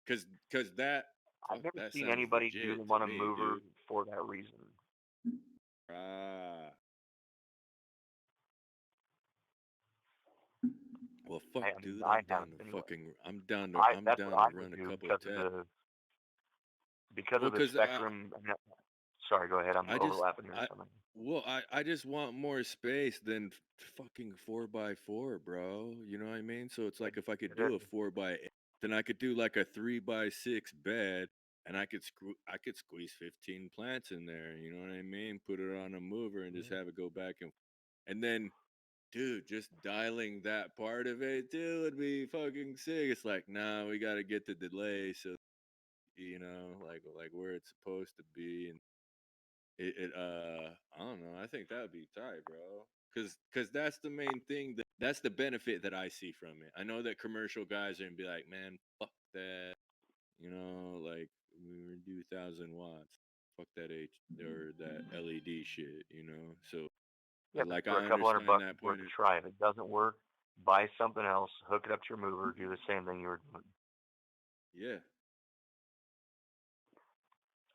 cuz that I've fuck, never that seen sounds anybody do legit them to on a me, mover dude. for that reason. Ah. Well, fuck, I mean, dude. I haven't anyway. I'm That's what down to I run would a do couple of tests. because Well, of the cuz spectrum. Sorry, go ahead. I'm I just overlapping here or I something. well, I just want more space than fucking 4x4, bro. You know what I mean? So it's It, like if I could it do a is. 4x8, then I could do like a 3x6 bed, and I could squeeze 15 plants in there. You know what I mean? Put it on a mover and just Mhm. have it go back and then, dude, just dialing that part of it, dude, would be fucking sick. It's like, nah, we got to get the delay so like where it's supposed to be, and I don't know. I think that would be tight, bro. Cause that's the main thing. That's the benefit that I see from it. I know that commercial guys are gonna be like, man, fuck that. Like we do 1,000 watts. Fuck that or that LED shit. So Yeah, but like for I a couple hundred understand bucks, that it's worth point. a try. If it doesn't work, buy something else, hook it up to your mover, do the same thing you were doing. Yeah,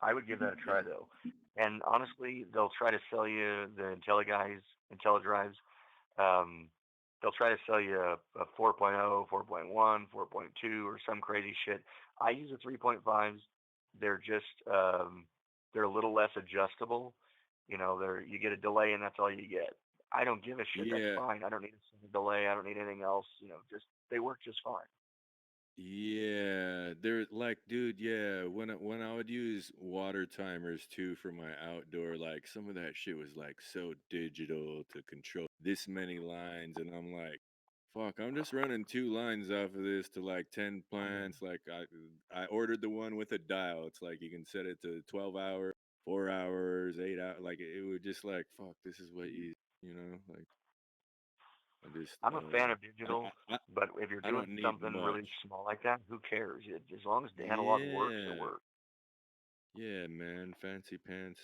I would give that a try yeah, though. And honestly, they'll try to sell you the IntelliDrives. Um, they'll try to sell you a 4.0, 4.1, 4.2, or some crazy shit. I use the 3.5s. They're just they're a little less adjustable. You get a delay and that's all you get. I don't give a shit. That's yeah. fine. I don't need a second delay. I don't need anything else. Just they work just fine. Yeah, they're like, dude, yeah, when I would use water timers too for my outdoor, like some of that shit was like so digital to control this many lines, and I'm like, fuck, I'm just running two lines off of this to like 10 Mhm. plants. Like I ordered the one with a dial. It's like you can set it to 12 hours, 4 hours, 8 hours. Like it would just like, fuck, this is what like I just I'm a fan of I, digital, I but if you're I doing don't need something really much. small like that, who cares? As long as the analog works, it Yeah. works. Yeah, man. Fancy pants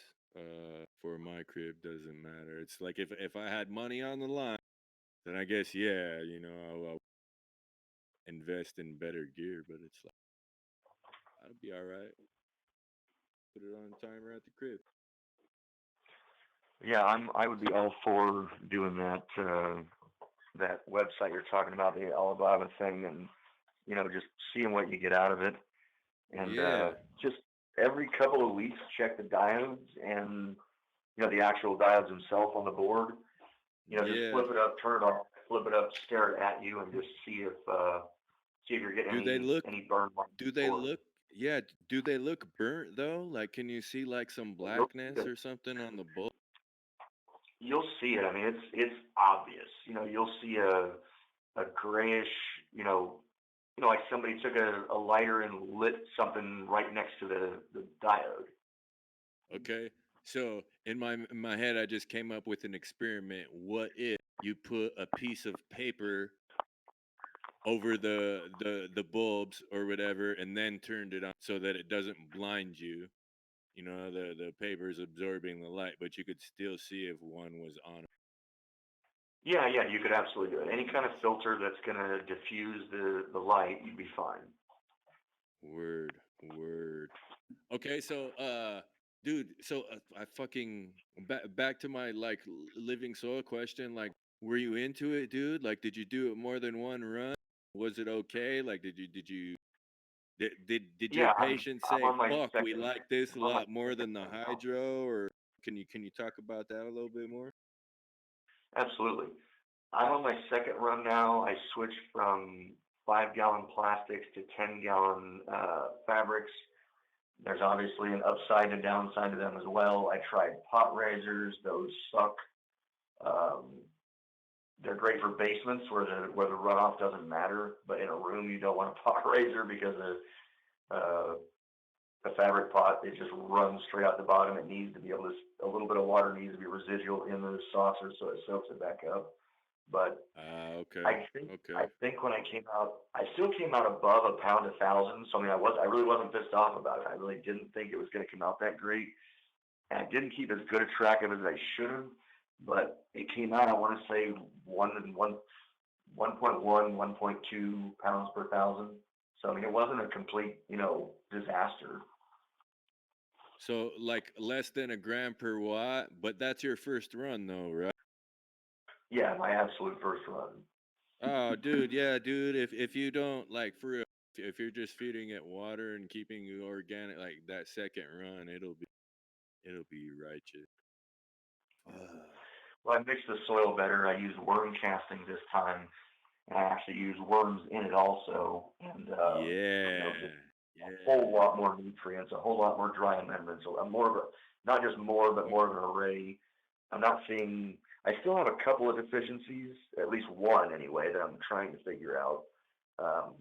for my crib doesn't matter. It's like if I had money on the line, then I guess yeah, I'll invest in better gear, but it's like I'll be all right. Put it on timer at the crib. Yeah, I would be all for doing that that website you're talking about, the Alibaba thing, and just seeing what you get out of it, and Yeah. just every couple of weeks check the diodes and the actual diodes themselves on the board. Just Yeah. flip it up, turn it off, flip it up, stare it at you, and just see if you're getting Do they look any burn marks on do the they board. look yeah, do they look burnt though? Like can you see like some You'll see blackness it. or something on the bowl? You'll see it. I mean, it's obvious. You'll see a grayish, you know, like somebody took a lighter and lit something right next to the diode. Okay. So in my head I just came up with an experiment. What if you put a piece of paper over the bulbs or whatever and then turned it on so that it doesn't blind you? The paper is absorbing the light, but you could still see if one was on. Yeah, yeah, you could absolutely do it. Any kind of filter that's gonna diffuse the light, you'd be fine. Word, word. Okay, so dude, so I fucking back to my like living soil question. Like, were you into it, dude? Like, did you do it more than one run? Was it okay? Like, did your Yeah, patient I'm say, on my "Fuck, we second like this a I'm on my lot more second than the run now. hydro"? Or can you talk about that a little bit more? Absolutely. I'm on my second run now. I switched from 5-gallon plastics to 10-gallon fabrics. There's obviously an upside and downside to them as well. I tried pot raisers; those suck. Um, they're great for basements where the runoff doesn't matter, but in a room you don't want a pot raiser because uh, the fabric pot it just runs straight out the bottom. It needs to be able to a little bit of water needs to be residual in the saucer so it soaks it back up. But Ah, okay, I think I okay. think when I came out, I still came out above a pound a thousand. So I mean, I really wasn't pissed off about it. I really didn't think it was going to come out that great, and I didn't keep as good a track of it as I should have. But it came out. I want to say 1.1, 1.2 pounds per thousand. So I mean, it wasn't a complete disaster. So like less than a gram per watt, but that's your first run though, right? Yeah, my absolute first run. Oh, dude, yeah, dude. If you don't like for real, if you're just feeding it water and keeping it organic, like that second run, it'll be righteous. Fuck. Well, I mixed the soil better. I used worm casting this time, and I actually used worms in it also, and just Yeah, a whole yeah. lot more nutrients, a whole lot more dry amendments, a more of a not just more, but O- more of an array. I'm not seeing. I still have a couple of deficiencies, at least one anyway, that I'm trying to figure out. Um,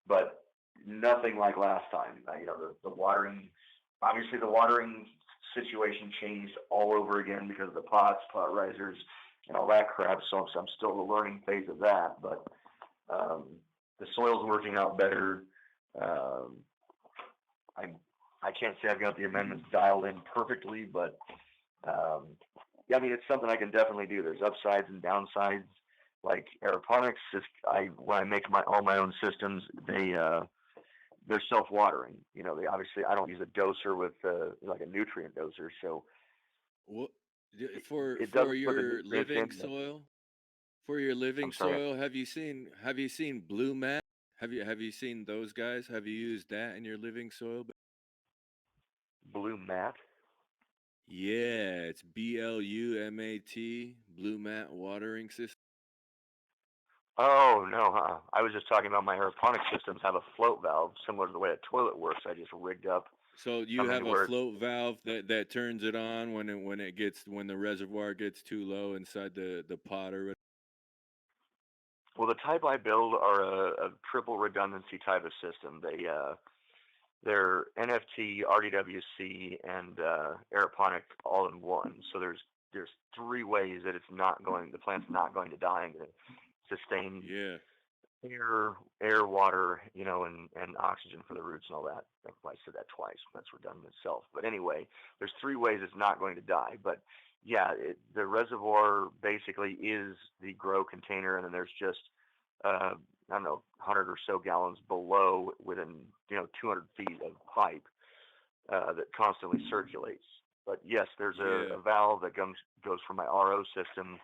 but nothing like last time. The watering, obviously the watering situation changed all over again because of the pots, pot risers, and all that crap. So I'm still in the learning phase of that, but um, the soil's working out better. Um, I I can't say I've got the amendments dialed in perfectly, but um, yeah, I mean it's something I can definitely do. There's upsides and downsides. Like aeroponics, when I make all my own systems, they're self-watering. They obviously I don't use a doser with like a nutrient doser, so What it, for it for doesn't put the your nutrients in. living But soil? For your living I'm sorry, soil, have you seen Blue Mat? Have you seen those guys? Have you used that in your living soil? blue mat. Yeah, it's BLUMAT, Blue Mat watering system. Oh no, I was just talking about my aeroponic systems have a float valve similar to the way a toilet works. I just rigged up So you something have a where float valve that turns it on when the reservoir gets too low inside the pot or well the type I build are a triple redundancy type of system. They're NFT, RDWC, and aeroponic all in one. So there's there's three ways that the plant's not going to die and going to sustain Yeah. air, water, and oxygen for the roots and all that. I said that twice. That's redundant itself. But anyway, there's three ways it's not going to die. But yeah, the reservoir basically is the grow container, and then there's just I don't know, 100 or so gallons below within 200 feet of pipe that constantly circulates. But yes, there's Yeah. a valve that goes from my RO system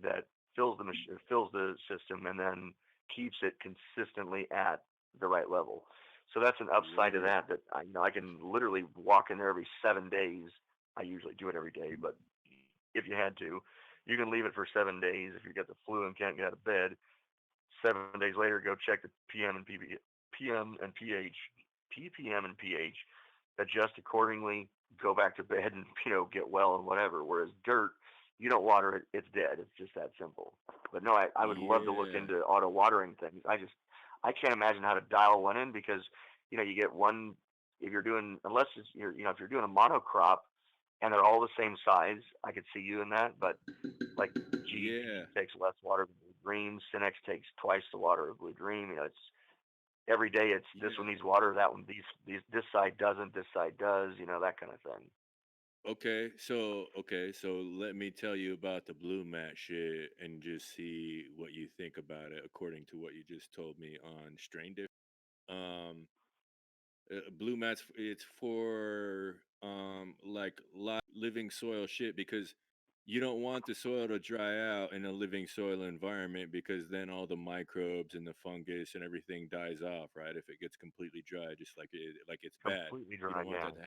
that fills the system and then keeps it consistently at the right level. So that's an upside to Word. that I can literally walk in there every 7 days. I usually do it every day, but if you had to, you can leave it for 7 days if you get the flu and can't get out of bed. 7 days later, go check the PM and pH, ppm and pH, adjust accordingly, go back to bed and get well and whatever. Whereas dirt, you don't water it, it's dead. It's just that simple. But no, I would love to look Yeah. into auto watering things. I can't imagine how to dial one in because you get one if you're doing unless it's if you're doing a monocrop and they're all the same size, I could see you in that. But like Yeah. GP takes less water than Blue Dream. Cinex takes twice the water of Blue Dream. It's every day. It's this one Yeah. needs water. That one, these this side doesn't. This side does. That kind of thing. Okay, so let me tell you about the blue mat shit and just see what you think about it according to what you just told me on strain diff. Um blue mats, it's for like living soil shit because you don't want the soil to dry out in a living soil environment because then all the microbes and the fungus and everything dies off, right? If it gets completely dry, just like it's bad. Completely You dry. don't want Yeah. that to happen.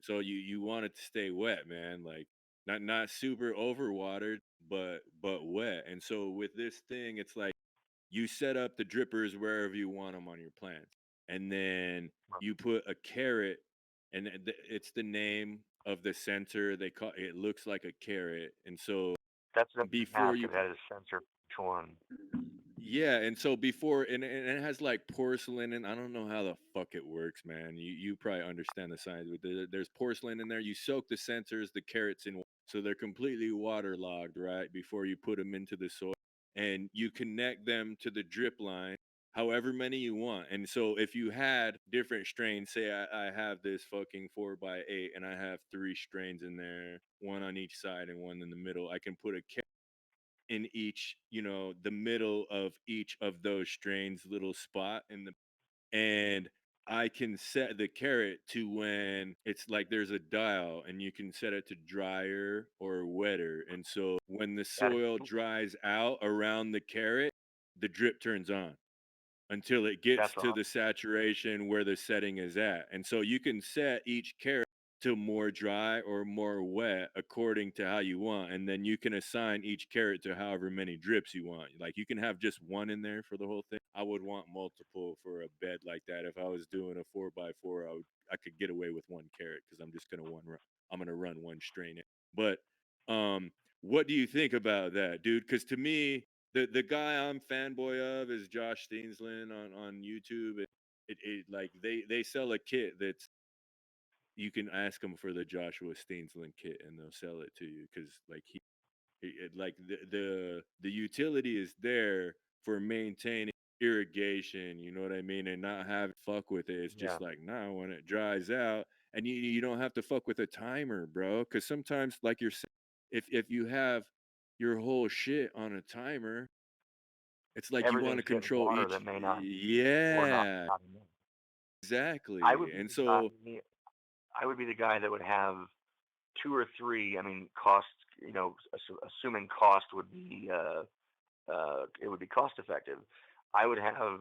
So you want it to stay wet, man. Like not super overwatered, but wet. And so with this thing, it's like you set up the drippers wherever you want them on your plants, and then Well, you put a carrot, and it's the name of the sensor. They call it looks like a carrot, and so that's what I was going to before ask you if it had a sensor for each one. yeah, and so before and it has like porcelain, and I don't know how the fuck it works, man. You probably understand the science, but there's porcelain in there. You soak the sensors, the carrots in, so they're completely waterlogged, right? Before you put them into the soil, and you connect them to the drip line, however many you want. And so if you had different strains, say I have this fucking 4x8, and I have three strains in there, one on each side and one in the middle, I can put a in each, the middle of each of those strains little spot in the and I can set the carrot to when it's like there's a dial and you can set it to drier or wetter. And so when the That is soil cool. dries out around the carrot, the drip turns on until it gets That's to the awesome. saturation where the setting is at. And so you can set each carrot to more dry or more wet according to how you want. And then you can assign each carrot to however many drips you want. Like you can have just one in there for the whole thing. I would want multiple for a bed like that. If I was doing a 4x4, I could get away with one carrot because I'm just gonna I'm gonna run one strain in. But um what do you think about that, dude? Because to me, the guy I'm fanboy of is Josh Steensland on YouTube. It like they sell a kit that's you can ask them for the Joshua Steensland kit and they'll sell it to you because like like the utility is there for maintaining irrigation. You know what I mean, and not have fuck with it. It's Yeah. just like now when it dries out, and you don't have to fuck with a timer, bro. Because sometimes, like you're saying, if you have your whole shit on a timer, it's like you wanna Everything's getting control water each that may not or yeah, not enough. I exactly, would be and the guy. so I would be the guy that would have two or three. I mean, cost. Assuming cost would be it would be cost effective. I would have,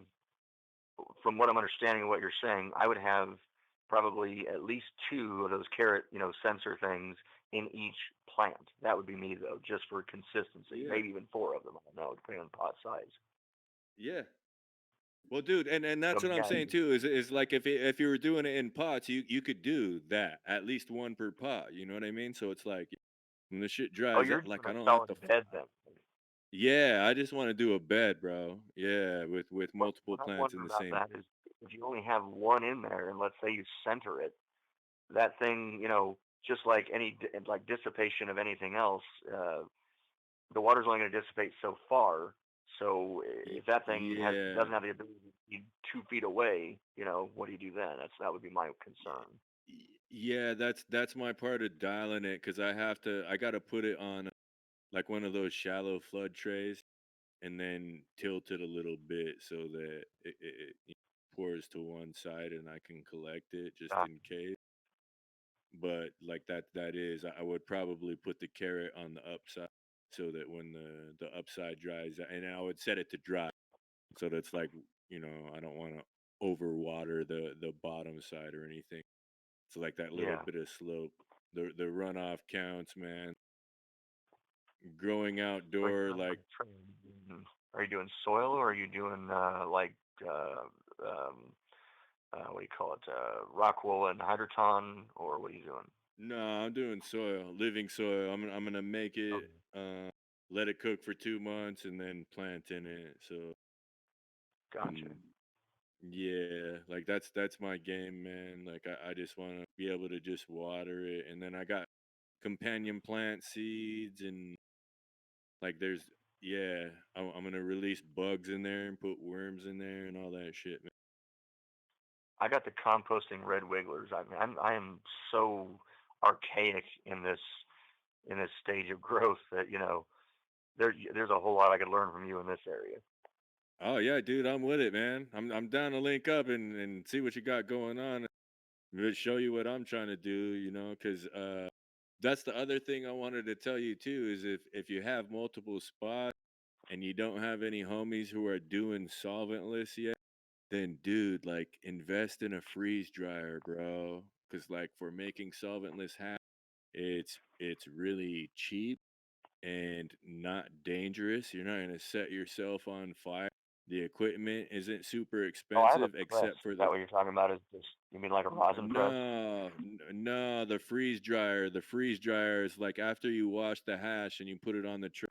from what I'm understanding of what you're saying, I would have probably at least two of those carrot, sensor things in each plant. That would be me though, just for consistency. yeah, Maybe even four of them. I don't know, depending on pot size. yeah. Well, dude, and So that's what I'm yeah, saying too. Is like if you were doing it in pots, you could do that at least one per pot. You know what I mean? So it's like when the shit oh, dries you're out, doing like I a don't have solid to. bed then. Yeah, I just want to do a bed, bro. Yeah, with multiple What I plants wonder in the about same. that is if you only have one in there, and let's say you center it, that thing, just like like dissipation of anything else, the water's only going to dissipate so far. So if that thing Yeah. doesn't have the ability to be 2 feet away, what do you do then? That would be my concern. Yeah, that's my part of dialing it because I gotta put it on like one of those shallow flood trays and then tilt it a little bit so that it pours to one side and I can collect it just Uh, in case. But like that is, I would probably put the carrot on the upside so that when the upside dries, and I would set it to dry so that's like I don't want to overwater the bottom side or anything. So like that little yeah. bit of slope, the runoff counts, man. Growing What outdoor, kind of like are you doing soil or are you doing like uh, um, what do you call it? Rock wool and hydroton, or what are you doing? no, I'm doing soil, living soil. I'm gonna make it, Okay, uh, let it cook for 2 months, and then plant in it. So gotcha. when yeah, like that's my game, man. Like I just want to be able to just water it, and then I got companion plant seeds and like there's yeah, I'm gonna release bugs in there and put worms in there and all that shit, man. I got the composting red wigglers. I mean, I am so archaic in this stage of growth that there's a whole lot I could learn from you in this area. Oh yeah, dude, I'm with it, man. I'm down to link up and see what you got going on. Show you what I'm trying to do, because that's the other thing I wanted to tell you too is if you have multiple spots and you don't have any homies who are doing solventless yet, then dude, like invest in a freeze dryer, bro. Because like for making solventless hash, it's really cheap and not dangerous. You're not gonna set yourself on fire. The equipment isn't super Oh, I have a expensive press. except for Is that the what you're talking about? Is just you mean like a rosin press? no, the freeze dryer. The freeze dryer is like after you wash the hash and you put it on the tray.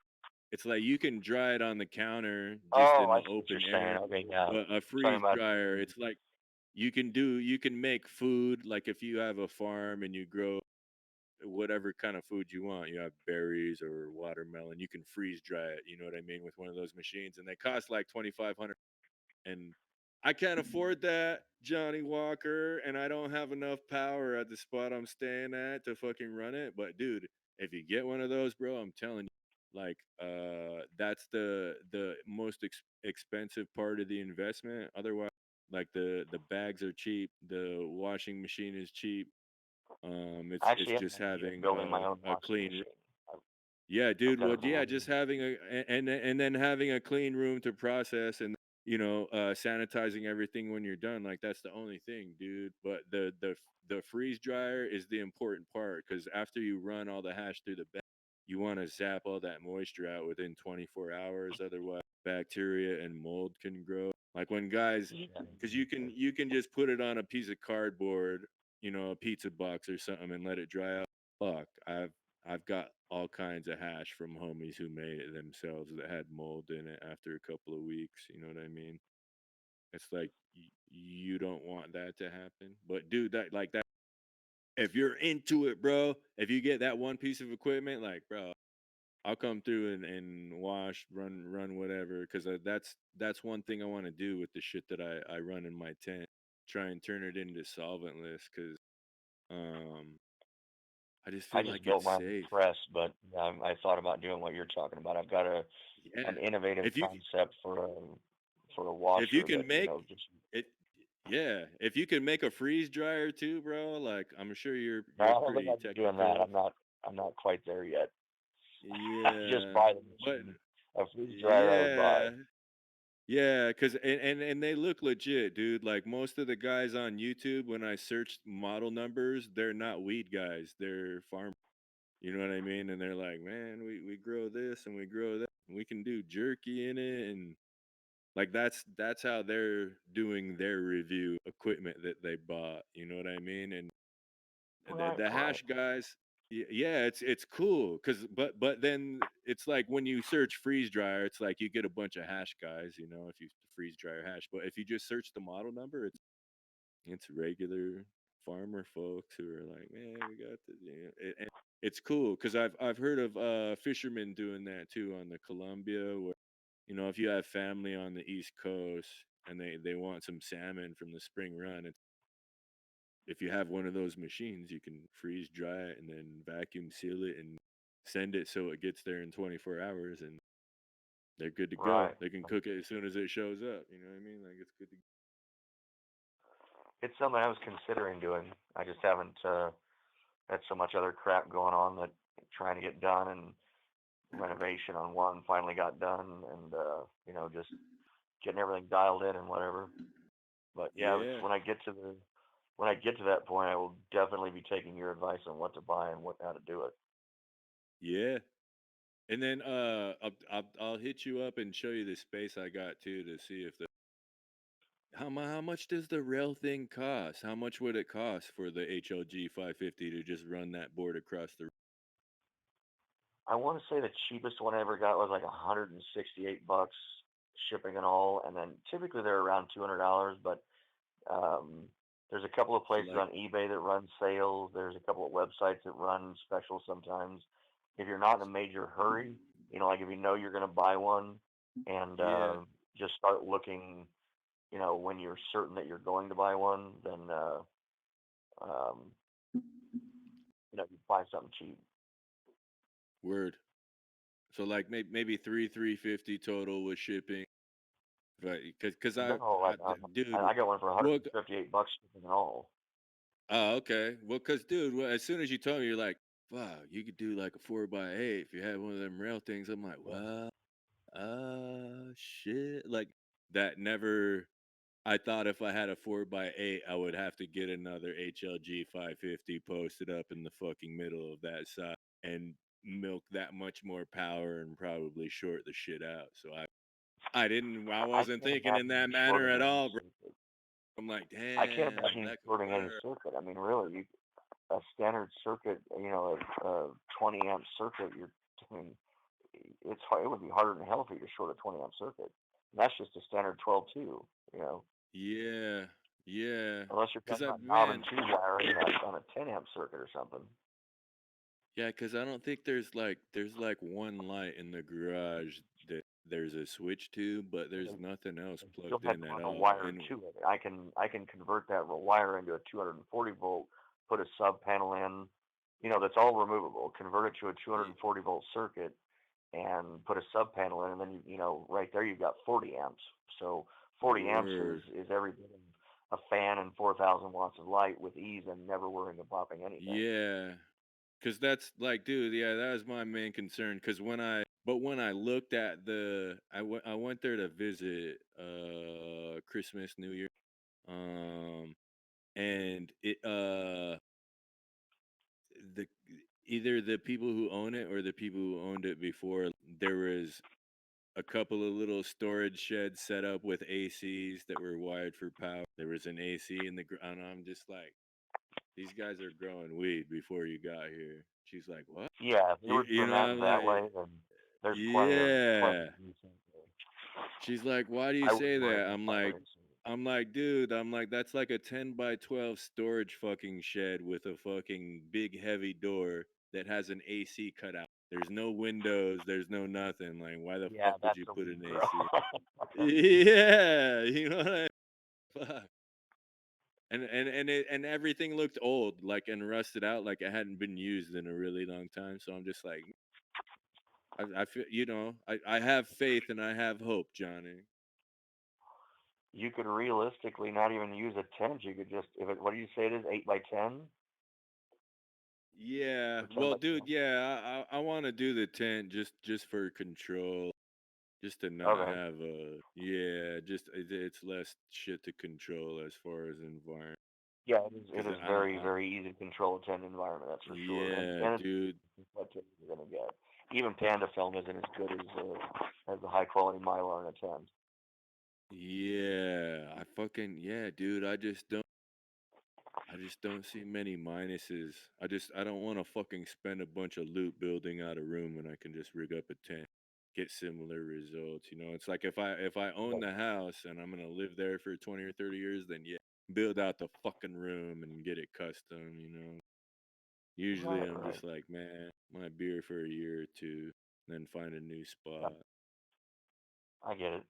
It's like you can dry it on the counter just Oh, in I the see what you're open saying. air, Okay, yeah. but a You're talking freeze about dryer, it's like you can make food like if you have a farm and you grow whatever kind of food you want. You have berries or watermelon, you can freeze dry it, you know what I mean, with one of those machines and they cost like 2500 and I can't afford that, Johnny Walker, and I don't have enough power at the spot I'm staying at to fucking run it. But dude, if you get one of those, bro, I'm telling you, like, that's the most expensive part of the investment. Otherwise, like the bags are cheap, the washing machine is cheap. I It's actually have just an idea of having building my own a washing clean machine. yeah, I've dude. got Well, a yeah, variety. just having and then having a clean room to process and sanitizing everything when you're done. Like that's the only thing, dude. But the freeze dryer is the important part because after you run all the hash through the bag, you want to zap all that moisture out within 24 hours. Otherwise, bacteria and mold can grow. Like when guys, Yeah. because you can just put it on a piece of cardboard, a pizza box or something, and let it dry out. Fuck, I've got all kinds of hash from homies who made it themselves that had mold in it after a couple of weeks. You know what I mean? It's like you don't want that to happen. But dude, that like that. If you're into it, bro, if you get that one piece of equipment, like, bro, I'll come through and wash, run whatever. Because that's one thing I want to do with the shit that I run in my tent. Try and turn it into solventless. Because um, I just I feel just like built it's my own safe. press, but I thought about doing what you're talking about. I've got Yeah. an innovative If you concept for a If you washer that can make just. it yeah, if you can make a freeze dryer too, bro, like I'm sure No, you're I don't think pretty I'd be doing that. technical. I'm not quite there yet. I'd just Yeah. buy the But machine. A freeze dryer I would buy. yeah. Yeah, cuz and they look legit, dude. Like most of the guys on YouTube when I searched model numbers, they're not weed guys. They're farm, you know what I mean? And they're like, "Man, we grow this and we grow that. And we can do jerky in it and like that's how they're doing their review equipment that they bought. You know what I mean? And the Right, the right. hash guys, yeah, it's cool because but then it's like when you search freeze dryer, it's like you get a bunch of hash guys. If you freeze dryer hash, but if you just search the model number, it's regular farmer folks who are like, man, we got this. And it's cool because I've heard of fishermen doing that too on the Columbia, where if you have family on the East Coast and they want some salmon from the spring run, if you have one of those machines, you can freeze dry it and then vacuum seal it and send it so it gets there in 24 hours and they're good to go. Right. They can cook it as soon as it shows up. You know what I mean? Like it's good to It's something I was considering doing. I just haven't had so much other crap going on that trying to get done, and renovation on one finally got done, and just getting everything dialed in and whatever. But yeah, Yeah. when I get to that point, I will definitely be taking your advice on what to buy and what how to do it. Yeah. And then I'll hit you up and show you the space I got too to see if the how much does the rail thing cost? How much would it cost for the HLG 550 to just run that board across the I want to say the cheapest one I ever got was like $168 shipping and all, and then typically they're around $200. But um, there's a couple of so places like on eBay that run sales. There's a couple of websites that run specials sometimes. If you're not in a major hurry, like if you know you're going to buy one, and yeah, just start looking, when you're certain that you're going to buy one, then um, you buy something cheap. word. So like maybe 350 total with shipping. Right, cause No, dude, I got one for well, $158 shipping and all. oh, okay. Well, cause dude, well, as soon as you told me, you're like, wow, you could do like a 4x8 if you had one of them rail things. I'm like, Yeah. well, shit. Like that never. I thought if I had a 4x8, I would have to get another HLG 550 posted up in the fucking middle of that side and milk that much more power and probably short the shit out. So I I wasn't can't thinking in imagine you that manner shorting at any all, bro. circuit. I'm like, I can't damn, imagine you that could shorting any work. circuit. I mean, really, a standard circuit, a 20 amp circuit, I mean, it's hard, it would be harder than hell for you to short a 20 amp circuit. And that's just a standard 12 2, Yeah, yeah. unless you're Cause talking I about knob and man, tube wiring on a 10 amp circuit or something. yeah, cause I don't think there's like one light in the garage that there's a switch to, but there's nothing else And you still plugged have in to at run a all. wire And to it. I can convert that wire into a 240 volt, put a sub panel in, that's all removable. Convert it to a y- 240 volt circuit and put a sub panel in, and then right there you've got 40 amps. So 40 amps is word, is every bit of a fan and 4,000 watts of light with ease and never worrying about popping anything. yeah. Cause that's like, dude, yeah, that was my main concern. Cause when I looked at I went there to visit Christmas, New Year, um, and the either the people who own it or the people who owned it before, there was a couple of little storage sheds set up with ACs that were wired for power. There was an AC in the ground. I'm just like, these guys are growing weed before you got here. She's like, what? Yeah, if they were You doing know, that I'm that like, way, then there's plenty yeah. of use out there. She's like, why do you I wouldn't say worry that? about power issues. Dude, that's like a 10 by 12 storage fucking shed with a fucking big heavy door that has an AC cutout. There's no windows, there's no nothing. Like, why the Yeah, fuck would that's you the put weed, an bro. AC? Yeah, you know what I mean? Fuck. And everything looked old, like and rusted out, like it hadn't been used in a really long time. So I'm just like, I feel, I have faith and I have hope, Johnny. You could realistically not even use a tent. You could just, if it, what do you say it is, 8 by 10 Yeah, or ten well, by dude, ten? yeah, I want to do the tent just for control, just to not Okay. have yeah, just it's less shit to control as far as environment. Yeah, it is Because I don't, very, very easy to control a tent environment, that's for sure. yeah, And dude, it's what tent you're gonna get. Even Panda film isn't as good as the high quality Mylar in a tent. yeah, yeah, dude, I just don't see many minuses. I don't want to fucking spend a bunch of loot building out a room when I can just rig up a tent, get similar results. It's like if I own But the house and I'm gonna live there for 20 or 30 years, then yeah, build out the fucking room and get it custom, you know. Usually Right, I'm right. just like, man, my beer for a year or two, then find a new Yeah, spot. I get it.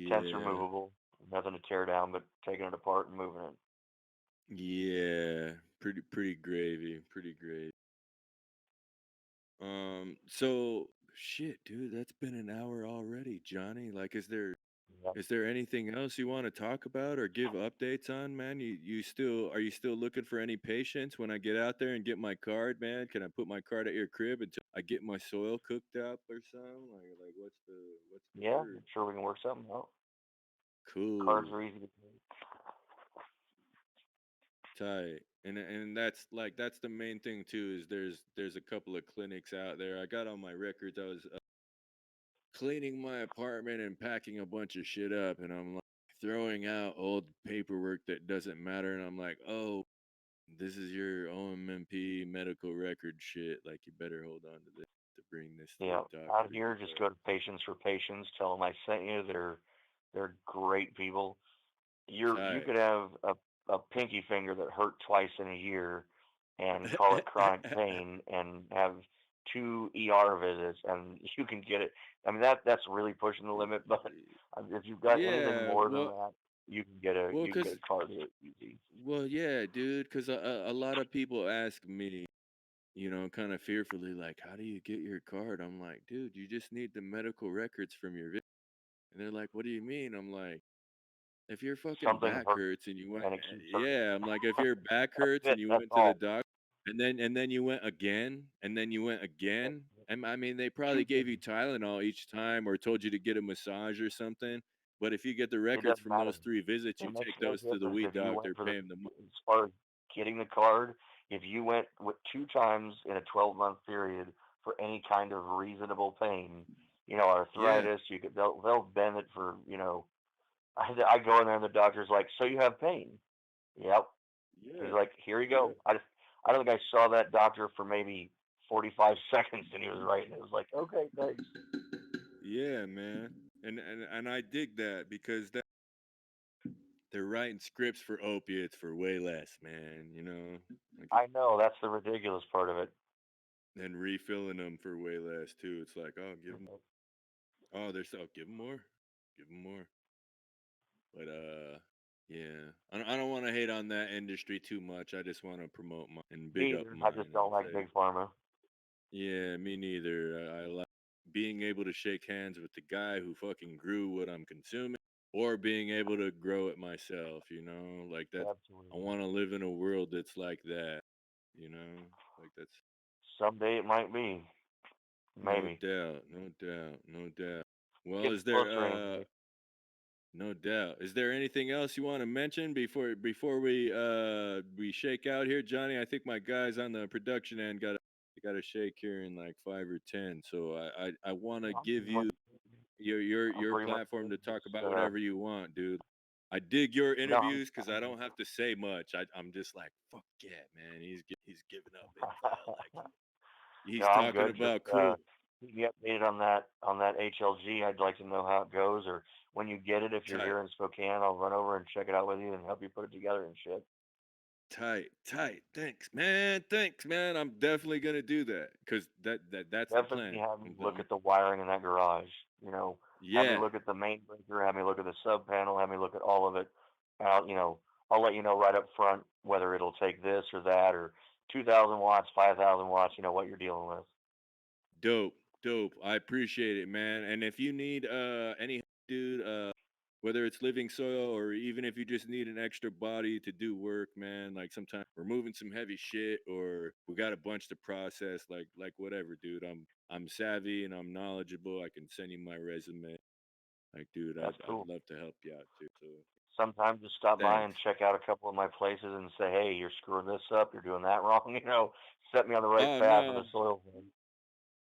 Tent's Yeah. removable. Nothing to tear down but taking it apart and moving it. Yeah. Pretty gravy. Pretty gravy. So shit, dude, that's been an hour already, Johnny. Like, Yeah. is there anything else you want to talk about or give updates on, man? You still are you still looking for any patients when I get out there and get my card, man? Can I put my card at your crib until I get my soil cooked up or something? Like what's the Yeah, word? I'm sure we can work something out. Cards Cool. are easy to pay. Tight. And that's the main thing too is there's a couple of clinics out there. I got on my records. I was cleaning my apartment and packing a bunch of shit up and I'm like throwing out old paperwork that doesn't matter and I'm like, "Oh, this is your OMMP medical record shit. Like you better hold on to this to bring this to Yeah, the out doctor here, cuz just go to Patients for Patients. Tell them I sent you. They're great people. You tight. could have a pinky finger that hurt twice in a year, and call it chronic pain, and have two ER visits, and you can get it. I mean that's really pushing the limit, but if you've got anything Yeah, more than that, you can get cuz a card here easy. yeah, dude, cuz a lot of people ask me, you know, kind of fearfully like, "How do you get your card?" I'm like, "Dude, you just need the medical records from your And they're like, "What do you mean?" I'm like, "If your fucking Something back hurt hurts and you went and it keeps hurting. yeah, I'm like, if your back That's hurts it. and you That's went to the all. doc and then you went again, and then you went again, That's it. and I mean, they Two probably gave you things. Tylenol each time or told you to get a massage or something. But if you get the It records doesn't from matter. those 3 visits, you It makes take no those to the difference weed if you doctor, went for pay him the money. as far as getting the card, if you went with two times in a 12-month period for any kind of reasonable pain, Yeah, arthritis, they'll bend it for, I go in there and the doctor's like, so you have pain? Yep. He's yeah, like, here you yeah, go. I don't think I saw that doctor for maybe 45 seconds and he was writing. It was like, okay, thanks. yeah, man. And I dig that because they're writing scripts for opiates for way less, man, you know? Like I know that's the ridiculous part of it. and refilling them for way less too. It's like, oh, give them. Oh, there's oh, give them more, give them more. But yeah, I don't want to hate on that industry too much. I just want to promote mine and Me big up either. I mine just and don't like say, big pharma. yeah, me neither. I like being able to shake hands with the guy who fucking grew what I'm consuming, or being able to grow it myself. You know, like that. I Absolutely. want to live in a world that's like that. You know, like that's Someday it might be. no Maybe. doubt, no doubt, no doubt. Well, Getting is there closer anyway. no doubt. Is there anything else you want to mention before we shake out here, Johnny? I think my guys on the production end got a shake here in like 5 or 10. So I want to I'm give pretty much you I'm your pretty much platform good. to talk Just about whatever you want, dude. I dig your no, I'm, interviews because I I'm don't have to say much. I'm just like fuck yeah, man. He's giving up info. Like no, he's I'm talking good. Just about cool. keep me updated on that HLG. I'd like to know how it goes, or when you get it. If you're Tight. here in Spokane, I'll run over and check it out with you and help you put it together and shit. Tight, tight. Thanks, man. Thanks, man. I'm definitely gonna do that because that's the Definitely plan. have me look I'm at the wiring in that garage. Have me yeah, look at the main breaker. Have me look at the sub panel. Have me look at all of it. And I'll let you know right up front whether it'll take this or that or 2,000 watts, 5,000 watts. You know what you're dealing with. dope, dope. I appreciate it, man. And if you need any dude, whether it's living soil or even if you just need an extra body to do work, man, like sometimes we're moving some heavy shit or we got a bunch to process, like whatever, dude. I'm savvy and I'm knowledgeable. I can send you my resume. Like, dude, That's I'd cool. love to help you out too. So Sometimes just stop by and thanks. check out a couple of my places and say, hey, you're screwing this up. You're doing that wrong. Set me on the right Oh path of the no. soil thing.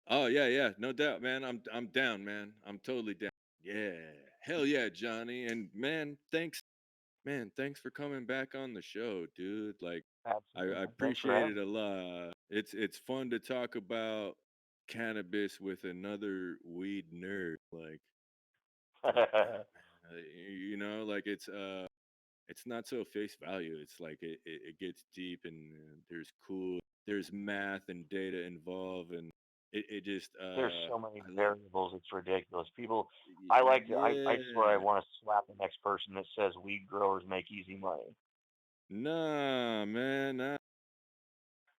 Oh yeah, yeah, no doubt, man. I'm down, man. I'm totally down. Yeah. Hell yeah, Johnny. And man, thanks for coming back on the show, dude. Like I Absolutely. Thanks for appreciate having it a lot. It's fun to talk about cannabis with another weed nerd. Like me. fuck that, man. You know, like it's it's not so face value. It's like it gets deep and there's math and data involved and it just There's so many I love variables, it's ridiculous. People, I like to, I swear I yeah. want to slap the next person that says weed growers make easy money. Nah, man, nah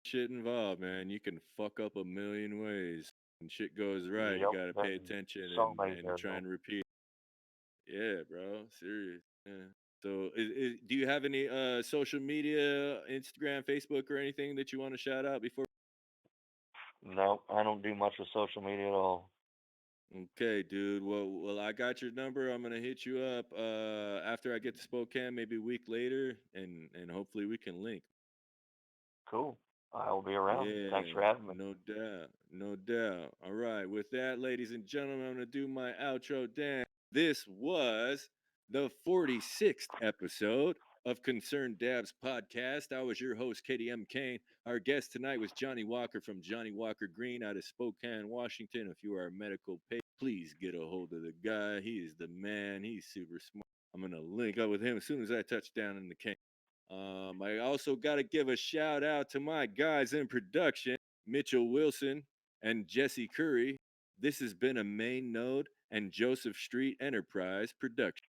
shit involved, man. You can fuck up a million ways. When shit goes right, you Yep, gotta pay there's attention so many and try variables. and repeat. Yeah, bro. Serious. Yeah. So, do you have any social media, Instagram, Facebook, or anything that you want to shout out before? No, I don't do much with social media at all. Okay, dude. Well, I got your number. I'm gonna hit you up after I get to Spokane, maybe a week later, and hopefully we can link. Cool. I will be around. Thanks Yeah, for having me. no doubt, no doubt. All right, with that, ladies and gentlemen, I'm gonna do my outro dance. This was the 46th episode of Concerned Dabs podcast. I was your host, Katie M. Kane. Our guest tonight was Johnny Walker from Johnny Walker Green out of Spokane, Washington. If you are a medical patient, please get a hold of the guy. He is the man. He's super smart. I'm gonna link up with him as soon as I touch down in the Kane. I also got to give a shout out to my guys in production, Mitchell Wilson and Jesse Curry. This has been a Main Node and Joseph Street Enterprise production.